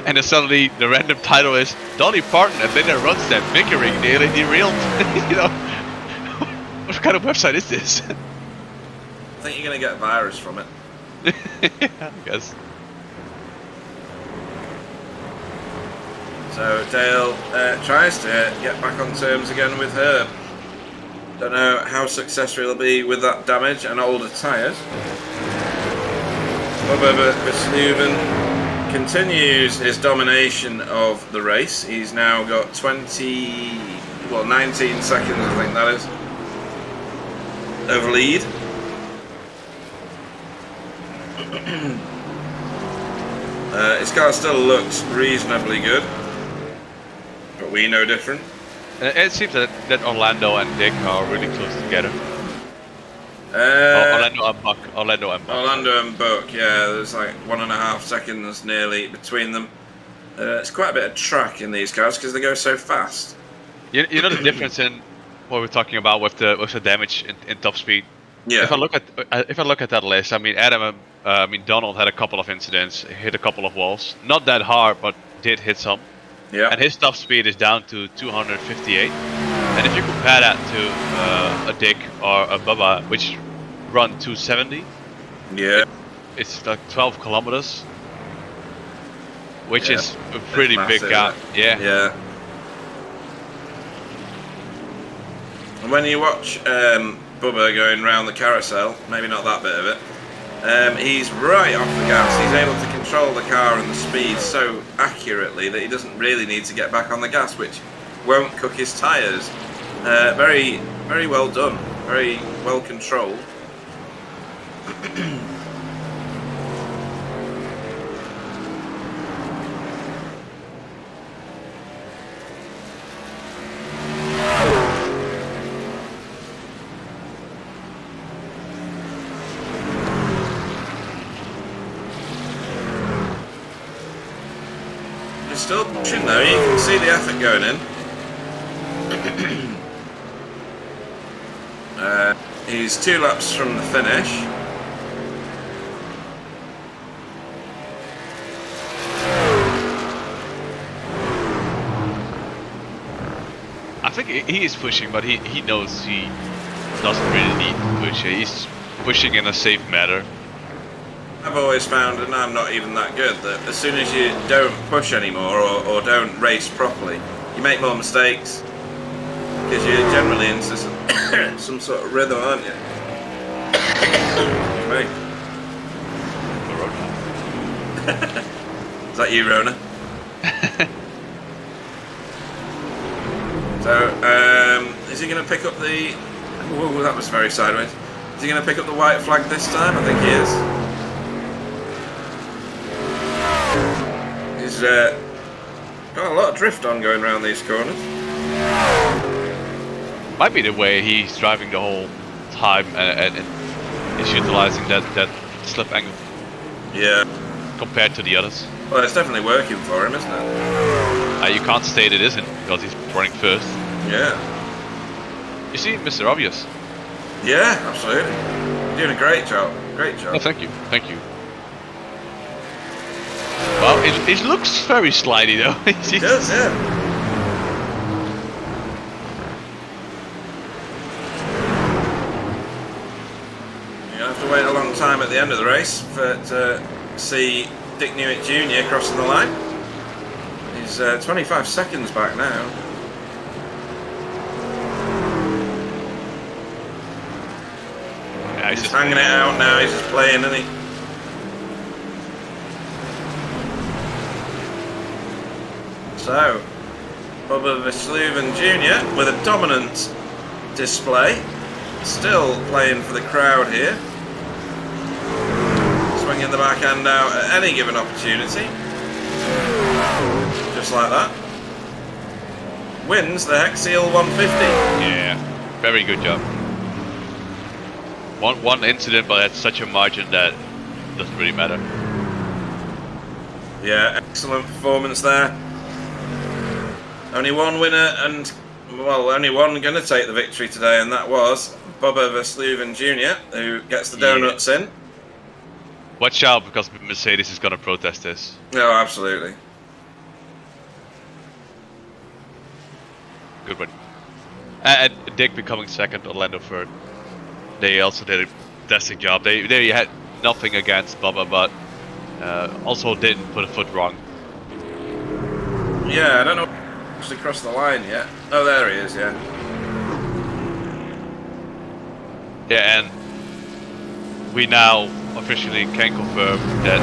and then suddenly the random title is Dolly Parton, and then it runs that bickering nearly derailed. You know, what kind of website is this? I think you're gonna get a virus from it. Yeah, I guess. So Dale tries to get back on terms again with Herb. Don't know how successful he'll be with that damage and older tyres. Bubba Verstegen continues his domination of the race. He's now got 19 seconds, I think that is, of lead. His car still looks reasonably good, but we know different. It seems that Orlando and Dick are really close together. Orlando and Buck, yeah, there's like 1.5 seconds nearly between them. It's quite a bit of track in these cars because they go so fast. You know the difference in what we're talking about with the damage in top speed. Yeah. If I look at that list, I mean Donald had a couple of incidents, hit a couple of walls, not that hard, but did hit some. Yeah. And his top speed is down to 258. And if you compare that to a Dick or a Bubba, which run 270, yeah, it's like 12 kilometers, which is a pretty massive, big gap. Yeah. Yeah. And when you watch Bubba going round the carousel, maybe not that bit of it, he's right off the gas. He's able to control the car and the speed so accurately that he doesn't really need to get back on the gas, which won't cook his tyres. Very, very well done. Very well controlled. Still pushing though, you can see the effort going in. He's 2 laps from the finish. I think he is pushing, but he knows he doesn't really need to push. He's pushing in a safe manner. I've always found, and I'm not even that good, that as soon as you don't push anymore or don't race properly, you make more mistakes because you're generally into some sort of rhythm, aren't you? Right. Is that you, Rona? So, is he going to pick up the... Whoa, that was very sideways. Is he going to pick up the white flag this time? I think he is. He's got a lot of drift on going around these corners. Might be the way he's driving the whole time and is utilizing that slip angle. Yeah. Compared to the others. Well, it's definitely working for him, isn't it? You can't state it isn't, because he's running first. Yeah. You see, Mr. Obvious. Yeah, absolutely. You're doing a great job. Great job. Oh, thank you. Thank you. Well, it looks very slidey though. It does, yeah. You're going to have to wait a long time at the end of the race to see Dick Newman Jr. crossing the line. He's 25 seconds back now. Yeah, He's just hanging it out now, he's just playing, isn't he? So, Bubba Versluven Jr. with a dominant display. Still playing for the crowd here. Swinging the backhand out at any given opportunity. Just like that. Wins the HEXEAL 150. Yeah, very good job. One incident, but at such a margin that it doesn't really matter. Yeah, excellent performance there. Only one winner and, well, only one going to take the victory today, and that was Bubba Versluven Jr., who gets the donuts in. Watch out, because Mercedes is going to protest this. Oh, absolutely. Good one. And Dick becoming second, Orlando third. They also did a fantastic job. They had nothing against Bubba, but also didn't put a foot wrong. Yeah, I don't know. Actually crossed the line yet. Oh, there he is. Yeah. Yeah, and we now officially can confirm that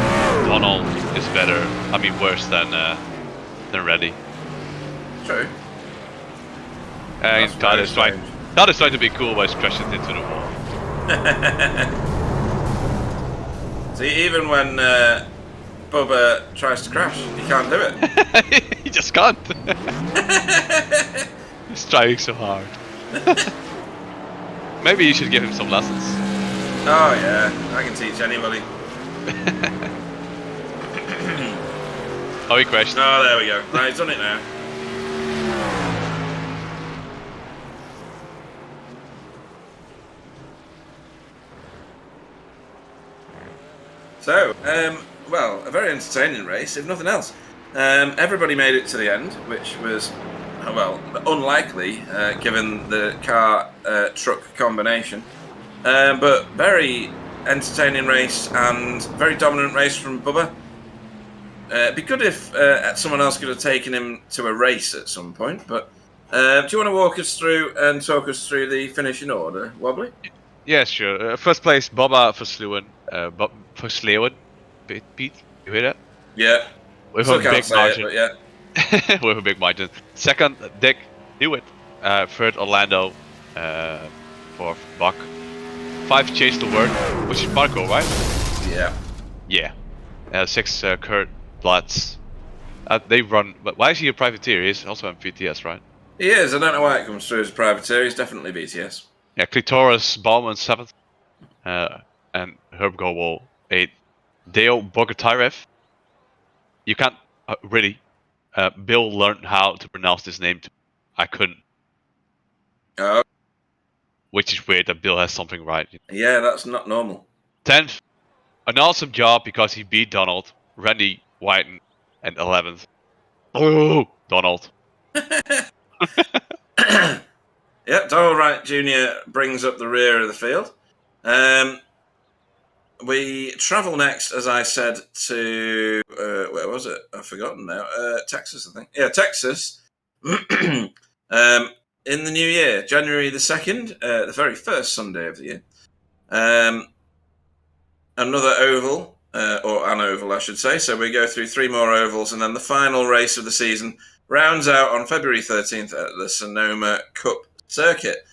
Donald is better. I mean, worse than Reddy. True. And Todd is trying to be cool by crashing into the wall. See, even when Bubba tries to crash, he can't do it. He just can't. He's trying so hard. Maybe you should give him some lessons. Oh yeah, I can teach anybody. Oh, he crashed. Oh, there we go. Right, he's done it now. So, well, a very entertaining race, if nothing else. Everybody made it to the end, which was, well, unlikely given the car-truck combination. But very entertaining race and very dominant race from Bubba. It'd be good if someone else could have taken him to a race at some point, but do you want to walk us through and talk us through the finishing order, Wobbly? Yeah, sure. First place, Bubba Versluwen. Pete, you hear that? Yeah. With Still a can't big say margin. it, but yeah. With a big margin. Second, Dick Newman. Third, Orlando. Fourth, Buck. 5, Chase the Word, which is Marco, right? Yeah. Yeah. 6, Kurt Blatz. They run, but why is he a privateer? He's also on VTS, right? He is. I don't know why it comes through as a privateer. He's definitely BTS. Yeah, Clitoris Bauman 7th. And Herb Gobel 8th. Dale Bogatarev. You can't really. Bill learned how to pronounce this name. I couldn't. Oh. Which is weird that Bill has something right. Yeah, that's not normal. 10th. An awesome job because he beat Donald, Randy Whiten, and 11th. Oh, Donald. Yep, Donald Wright Jr. brings up the rear of the field. we travel next, as I said, to where was it? I've forgotten now. Texas, I think. Yeah, Texas. In the new year, January the 2nd, the very first Sunday of the year. Another oval, or an oval, I should say. So we go through 3 more ovals, and then the final race of the season rounds out on February 13th at the Sonoma Cup circuit.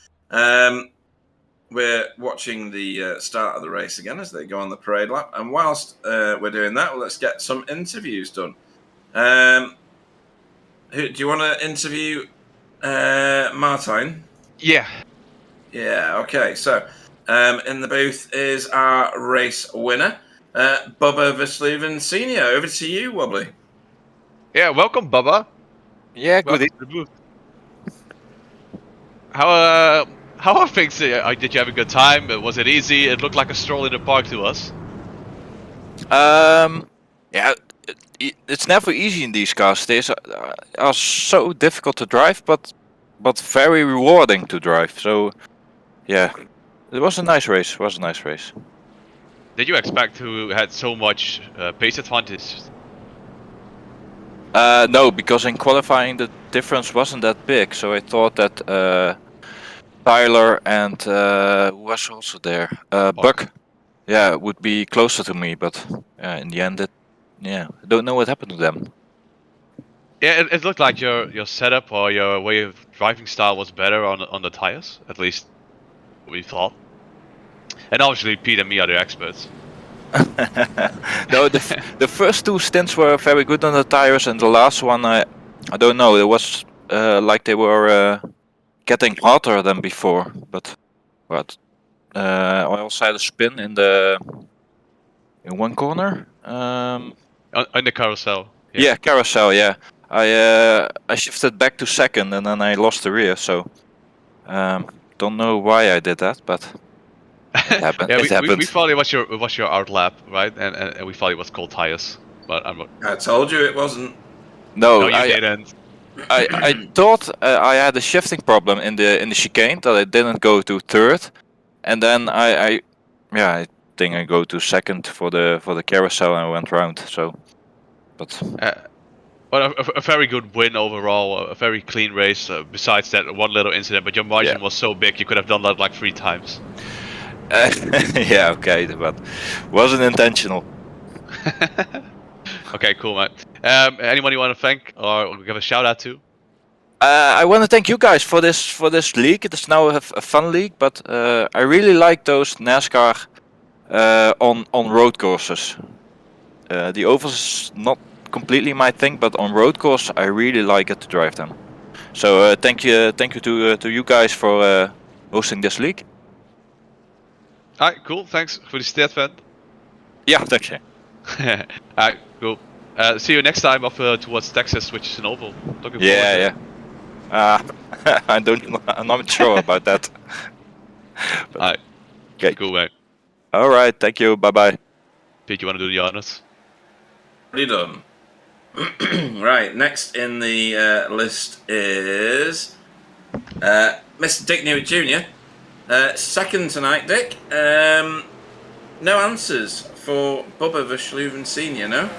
We're watching the start of the race again as they go on the parade lap. And whilst we're doing that, let's get some interviews done. Do you want to interview Martijn? Yeah. Yeah, okay. So in the booth is our race winner, Bubba Versluven Sr. Over to you, Wobbly. Yeah, welcome, Bubba. Yeah, good. Welcome to the booth. How are things? Did you have a good time? Was it easy? It looked like a stroll in the park to us. Yeah, it's never easy in these cars. They are so difficult to drive, but very rewarding to drive. So, yeah, it was a nice race. Did you expect to had so much pace advantage? No, because in qualifying the difference wasn't that big. So I thought that Tyler and who was also there, Buck, yeah, would be closer to me. But in the end, I don't know what happened to them. Yeah, it looked like your setup or your way of driving style was better on the tires. At least we thought. And obviously, Pete and me are the experts. No, the first 2 stints were very good on the tires, and the last one, I don't know. It was like they were getting hotter than before. But I also had a spin in one corner. On the carousel. Yeah, carousel. Yeah, I shifted back to second, and then I lost the rear. So don't know why I did that, but. It happened. Yeah, we thought it was your out lap, right? And we thought it was cold tires, but I'm not. I told you it wasn't. No, you didn't. I thought I had a shifting problem in the chicane that I didn't go to third, and then I think I go to second for the carousel and I went round. So, but a very good win overall, a very clean race. Besides that one little incident, but your margin was so big you could have done that like 3 times. Yeah, okay, but wasn't intentional. Okay, cool, man. Anyone you want to thank or give a shout out to? I want to thank you guys for this league. It is now a fun league, but I really like those NASCAR on road courses. The ovals is not completely my thing, but on road course I really like it to drive them. So thank you to you guys for hosting this league. Alright, cool. Thanks for the stat, fan. Yeah, thank you. Alright, cool. See you next time off towards Texas, which is an oval. Looking forward to it. I'm not sure about that. Alright. Okay. Cool, mate. Alright, thank you. Bye bye. Pete, you want to do the honors? Already done. Right, next in the list is Mr. Dick Newman Jr. Second tonight, Dick. No answers for Bubba Versluven Sr., no?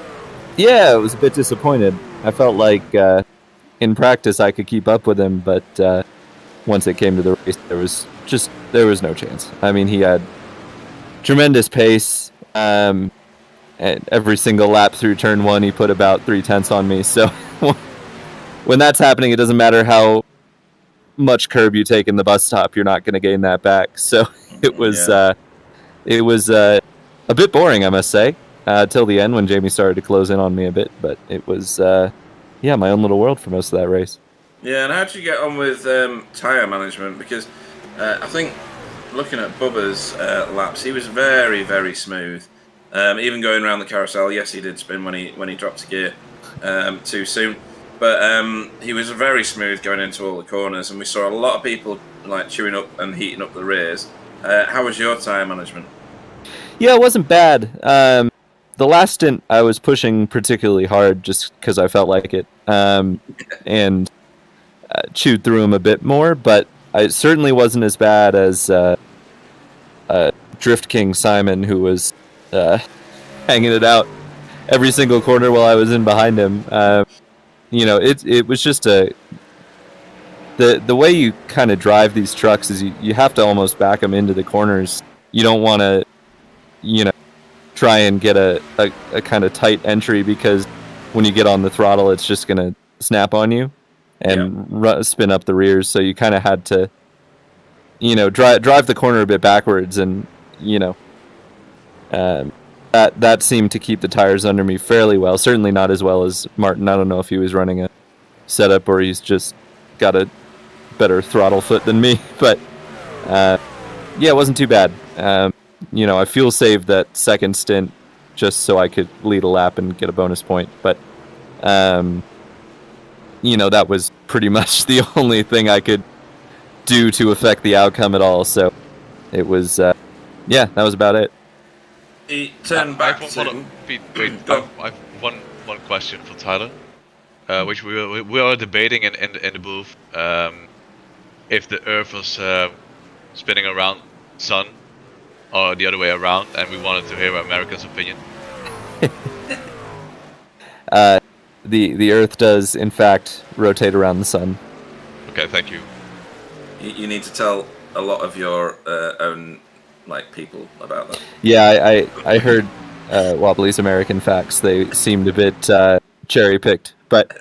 Yeah, I was a bit disappointed. I felt like in practice I could keep up with him, but once it came to the race, there was no chance. I mean, he had tremendous pace. And every single lap through turn 1, he put about 0.3 on me. So when that's happening, it doesn't matter how much curb you take in the bus stop, you're not going to gain that back. So it was a bit boring, I must say, till the end when Jamie started to close in on me a bit. But it was my own little world for most of that race. Yeah, and how did you get on with tyre management? Because I think looking at Bubba's laps, he was very, very smooth. Even going around the carousel, yes, he did spin when he dropped a gear too soon. But he was very smooth going into all the corners, and we saw a lot of people like chewing up and heating up the rears. How was your tyre management? Yeah, it wasn't bad. The last stint, I was pushing particularly hard just because I felt like it, and chewed through him a bit more. But it certainly wasn't as bad as Drift King Simon, who was hanging it out every single corner while I was in behind him. It was just the way you kind of drive these trucks is you have to almost back them into the corners. You don't want to, try and get a kind of tight entry, because when you get on the throttle, it's just going to snap on you and spin up the rears. So you kind of had to, drive the corner a bit backwards, and that seemed to keep the tires under me fairly well. Certainly not as well as Martin. I don't know if he was running a setup or he's just got a better throttle foot than me, but it wasn't too bad. I fuel saved that second stint just so I could lead a lap and get a bonus point, but that was pretty much the only thing I could do to affect the outcome at all. So it was that was about it. He turned back I to... have one question for Tyler, which we were debating in the booth, if the Earth was spinning around the Sun or the other way around, and we wanted to hear America's opinion. The Earth does in fact rotate around the Sun. Okay, thank you. You need to tell a lot of your own people about that. Yeah, I heard Wobbly's American facts. They seemed a bit cherry picked, but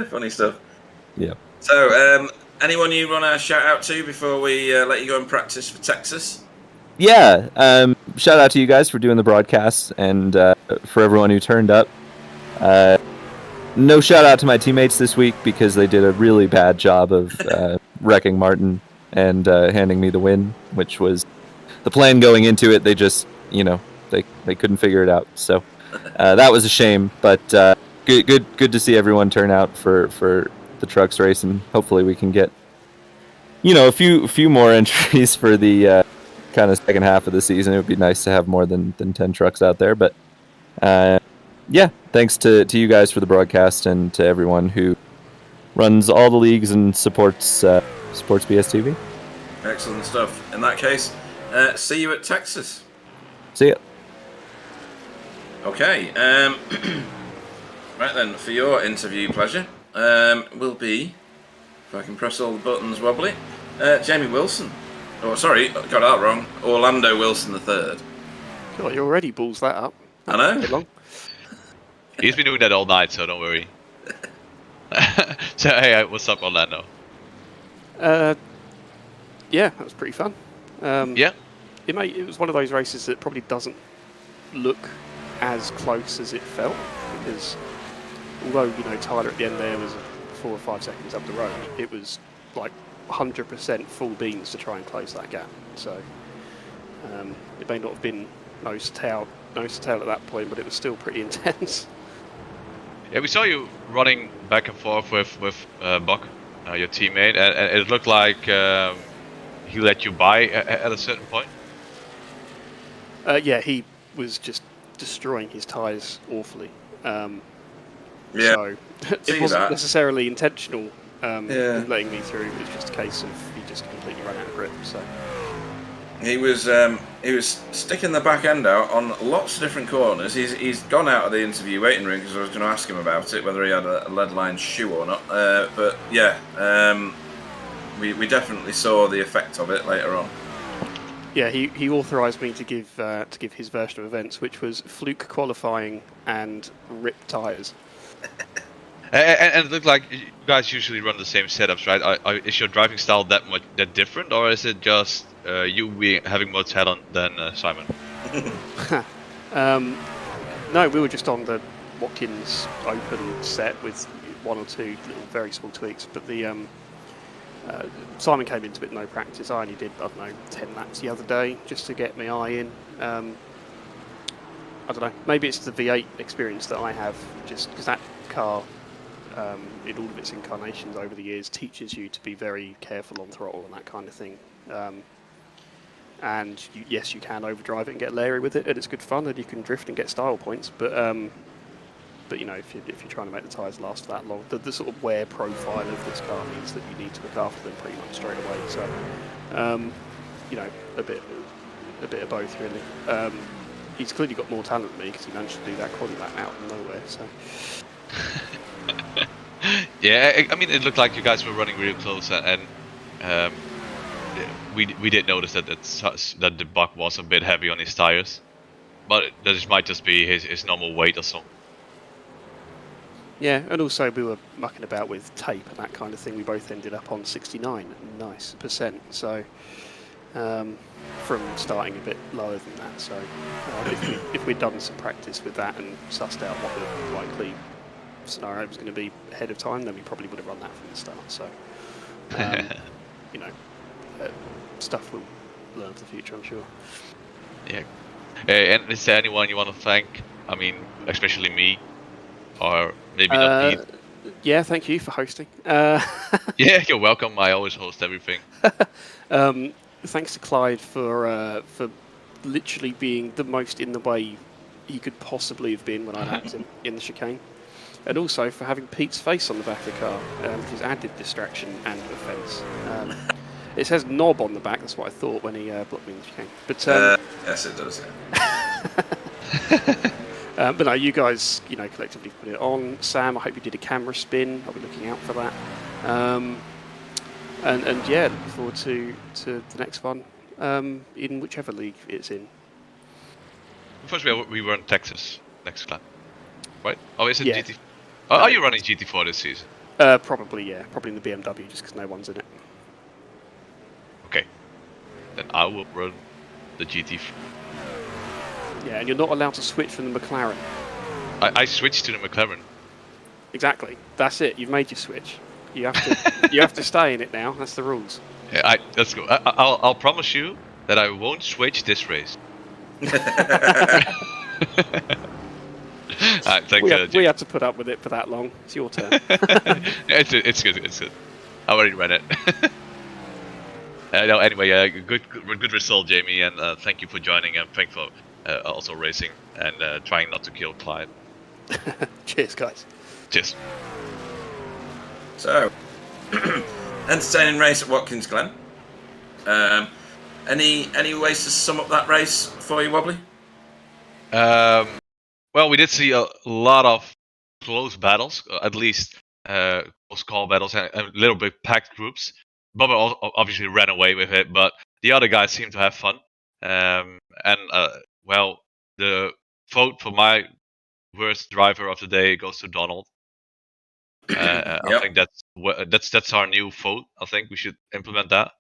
funny stuff. Yeah. So, anyone you want to shout out to before we let you go and practice for Texas? Yeah, shout out to you guys for doing the broadcast, and for everyone who turned up. No shout out to my teammates this week because they did a really bad job of wrecking Martin and handing me the win, which was the plan going into it. They just, they couldn't figure it out. So that was a shame, but good to see everyone turn out for the trucks race, and hopefully we can get, a few more entries for the kind of second half of the season. It would be nice to have more than 10 trucks out there, but thanks to you guys for the broadcast, and to everyone who runs all the leagues and supports BSTV. Excellent stuff. In that case, see you at Texas. See ya. Okay. Right then, for your interview pleasure, will be, if I can press all the buttons wobbly, Jamie Wilson. Oh, sorry, got that wrong. Orlando Wilson III. God, you already balls that up. I know. Bit long. He's been doing that all night, so don't worry. So, hey, what's up, Orlando? Yeah, that was pretty fun. Yeah? It was one of those races that probably doesn't look as close as it felt, because although, Tyler at the end there was 4 or 5 seconds up the road, it was like 100% full beans to try and close that gap. So it may not have been nose to tail at that point, but it was still pretty intense. Yeah, we saw you running back and forth with Buck, your teammate, and it looked like he let you by at a certain point. Yeah, he was just destroying his tyres awfully. So it wasn't necessarily intentional in letting me through. It was just a case of he just completely ran out of grip. So He was sticking the back end out on lots of different corners. He's gone out of the interview waiting room because I was going to ask him about it, whether he had a lead line shoe or not. But yeah, we definitely saw the effect of it later on. Yeah, he authorised me to give his version of events, which was fluke qualifying and ripped tyres. And it looked like you guys usually run the same setups, right? Is your driving style that different, or is it just you having more talent than Simon? No, we were just on the Watkins open set with 1 or 2 little very small tweaks, but the Simon came into it no practice. I only did, 10 laps the other day just to get my eye in. I don't know, maybe it's the V8 experience that I have, just because that car, in all of its incarnations over the years, teaches you to be very careful on throttle and that kind of thing. And yes, you can overdrive it and get leery with it, and it's good fun, and you can drift and get style points. But if you're trying to make the tyres last that long, the sort of wear profile of this car means that you need to look after them pretty much straight away. So a bit of both really. He's clearly got more talent than me because he managed to do that quad lap out of nowhere. So. Yeah, I mean, it looked like you guys were running real close, and we did notice that the Buck was a bit heavy on his tires, but that might just be his normal weight or something. Yeah, and also we were mucking about with tape and that kind of thing. We both ended up on 69% so from starting a bit lower than that. So if we'd done some practice with that and sussed out what the likely scenario was going to be ahead of time, then we probably would have run that from the start. So stuff we'll learn for the future, I'm sure. Yeah. And is there anyone you want to thank? I mean, especially me, or maybe not me. Yeah, thank you for hosting. Yeah, you're welcome. I always host everything. Thanks to Clyde for literally being the most in the way he could possibly have been when I lapped him in the chicane, and also for having Pete's face on the back of the car, which is added distraction and offence. It says knob on the back. That's what I thought when he blocked me in the chicane. But yes, it does. But no, you guys, collectively put it on. Sam, I hope you did a camera spin. I'll be looking out for that. And yeah, looking forward to the next one in whichever league it's in. First, we were in Texas next time, right? Oh, is it Yeah. GT? Oh, are you running GT4 this season? Probably, yeah. Probably in the BMW, just because no one's in it. Okay, then I will run the GT4. Yeah, and you're not allowed to switch from the McLaren. I switched to the McLaren. Exactly. That's it. You've made your switch. You have to. You have to stay in it now. That's the rules. Yeah, let's go. I'll promise you that I won't switch this race. We had to put up with it for that long. It's your turn. It's good. It's good. I already ran it. No, anyway, good result, Jamie, and thank you for joining, and thanks for also racing and trying not to kill Clyde. Cheers, guys. Cheers. So, entertaining race at Watkins Glen. Any ways to sum up that race for you, Wobbly? Well, we did see a lot of close battles, at least close call battles, and a little bit packed groups. Bubba obviously ran away with it, but the other guys seemed to have fun. Well, the vote for my worst driver of the day goes to Donald. Yep. I think that's our new vote. I think we should implement that.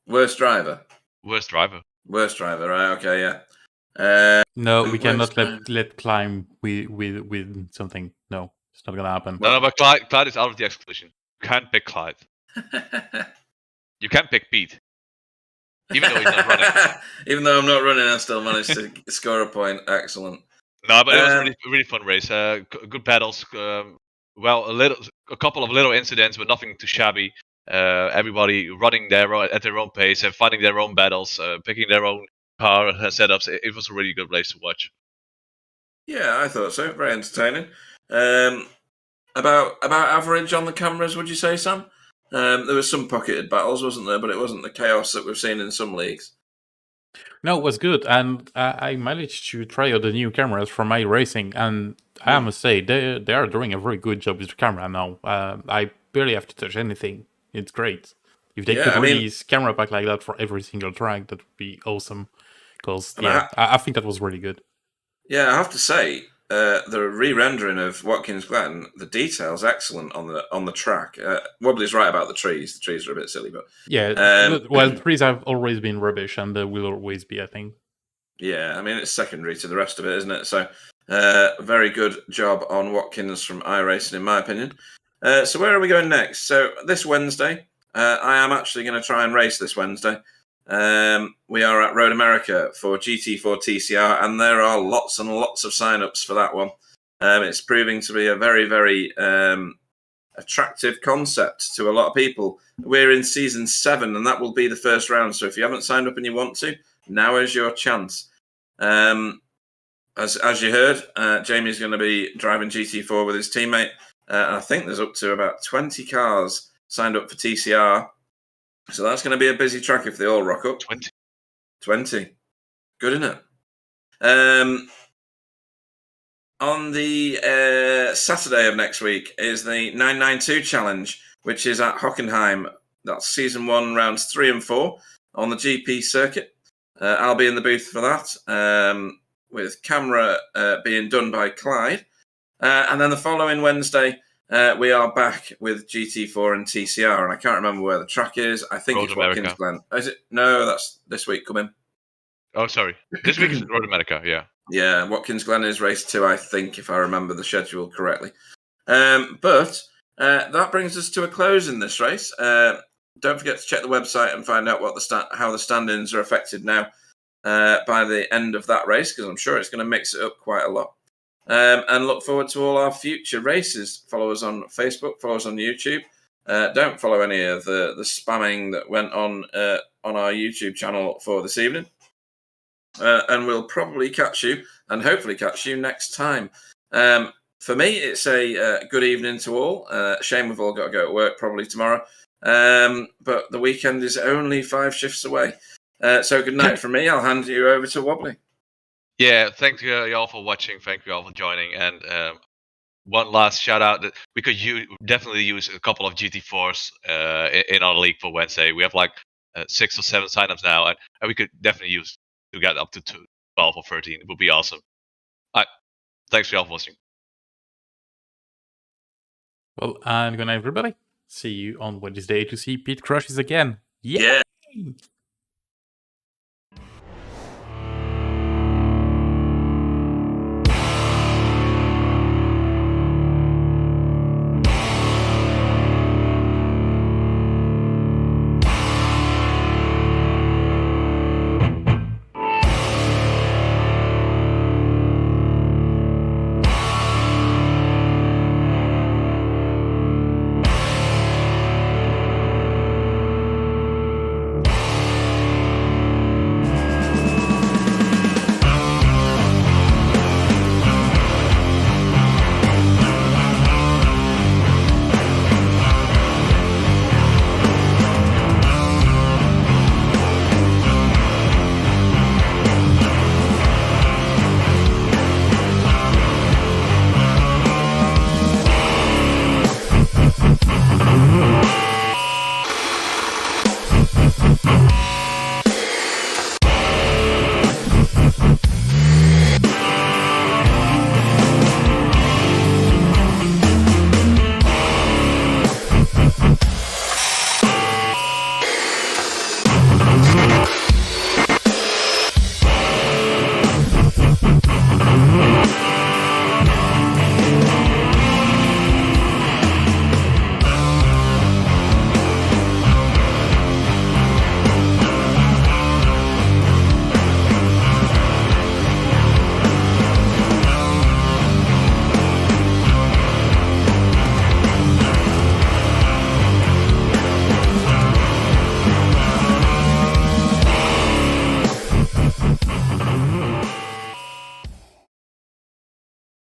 Worst driver. Worst driver. Worst driver. Right. Okay. Yeah. No, we cannot let climb with something. No, it's not gonna happen. No, but Clyde is out of the exclusion. You can't pick Clyde. You can pick Pete. Even though he's not running. Even though I'm not running, I still managed to score a point. Excellent. No, but it was a really fun race. Good battles. Well, a couple of little incidents, but nothing too shabby. Everybody running at their own pace and finding their own battles, picking their own car setups. It was a really good race to watch. Yeah, I thought so. Very entertaining. About average on the cameras, would you say, Sam? There was some pocketed battles, wasn't there? But it wasn't the chaos that we've seen in some leagues. No, it was good, and I managed to try out the new cameras from iRacing, and I must say they are doing a very good job with the camera now. I barely have to touch anything. It's great. If they could release camera pack like that for every single track, that would be awesome. Because I think that was really good. Yeah, I have to say, the re-rendering of Watkins Glen, the detail's excellent on the track. Wobbly's right about the trees. The trees are a bit silly, but well, trees have always been rubbish, and they will always be, I think. Yeah, I mean it's secondary to the rest of it, isn't it? So, very good job on Watkins from iRacing, in my opinion. So where are we going next? So this Wednesday, I am actually going to try and race this Wednesday. We are at Road America for GT4 TCR, and there are lots and lots of sign-ups for that one. It's proving to be a very, very attractive concept to a lot of people. We're in season 7, and that will be the first round. So if you haven't signed up and you want to, now is your chance. As you heard, Jamie's going to be driving GT4 with his teammate. I think there's up to about 20 cars signed up for TCR. So that's going to be a busy track if they all rock up. 20. 20. Good, isn't it? On the Saturday of next week is the 992 Challenge, which is at Hockenheim. That's Season 1, Rounds 3 and 4 on the GP circuit. I'll be in the booth for that, with camera being done by Clyde. And then the following Wednesday, we are back with GT4 and TCR, and I can't remember where the track is. I think it's Watkins Glen. Oh, is it? No, that's this week coming. Oh, sorry. This week is Road America, yeah. Yeah, Watkins Glen is race 2, I think, if I remember the schedule correctly. But that brings us to a close in this race. Don't forget to check the website and find out what how the stand-ins are affected now by the end of that race, because I'm sure it's going to mix it up quite a lot. And look forward to all our future races. Follow us on Facebook, follow us on YouTube. Don't follow any of the spamming that went on our YouTube channel for this evening. And we'll probably catch you, and hopefully catch you next time. For me, it's a good evening to all. Shame we've all got to go to work probably tomorrow. But the weekend is only 5 shifts away. So good night from me. I'll hand you over to Wobbly. Yeah, thank you all for watching. Thank you all for joining. And one last shout out that we could definitely use a couple of GT4s in our league for Wednesday. We have like 6 or 7 signups now, and we could definitely use to get up to 12 or 13. It would be awesome. All right. Thanks for all for watching. Well, and good night, everybody. See you on Wednesday to see Pete crushes again. Yeah.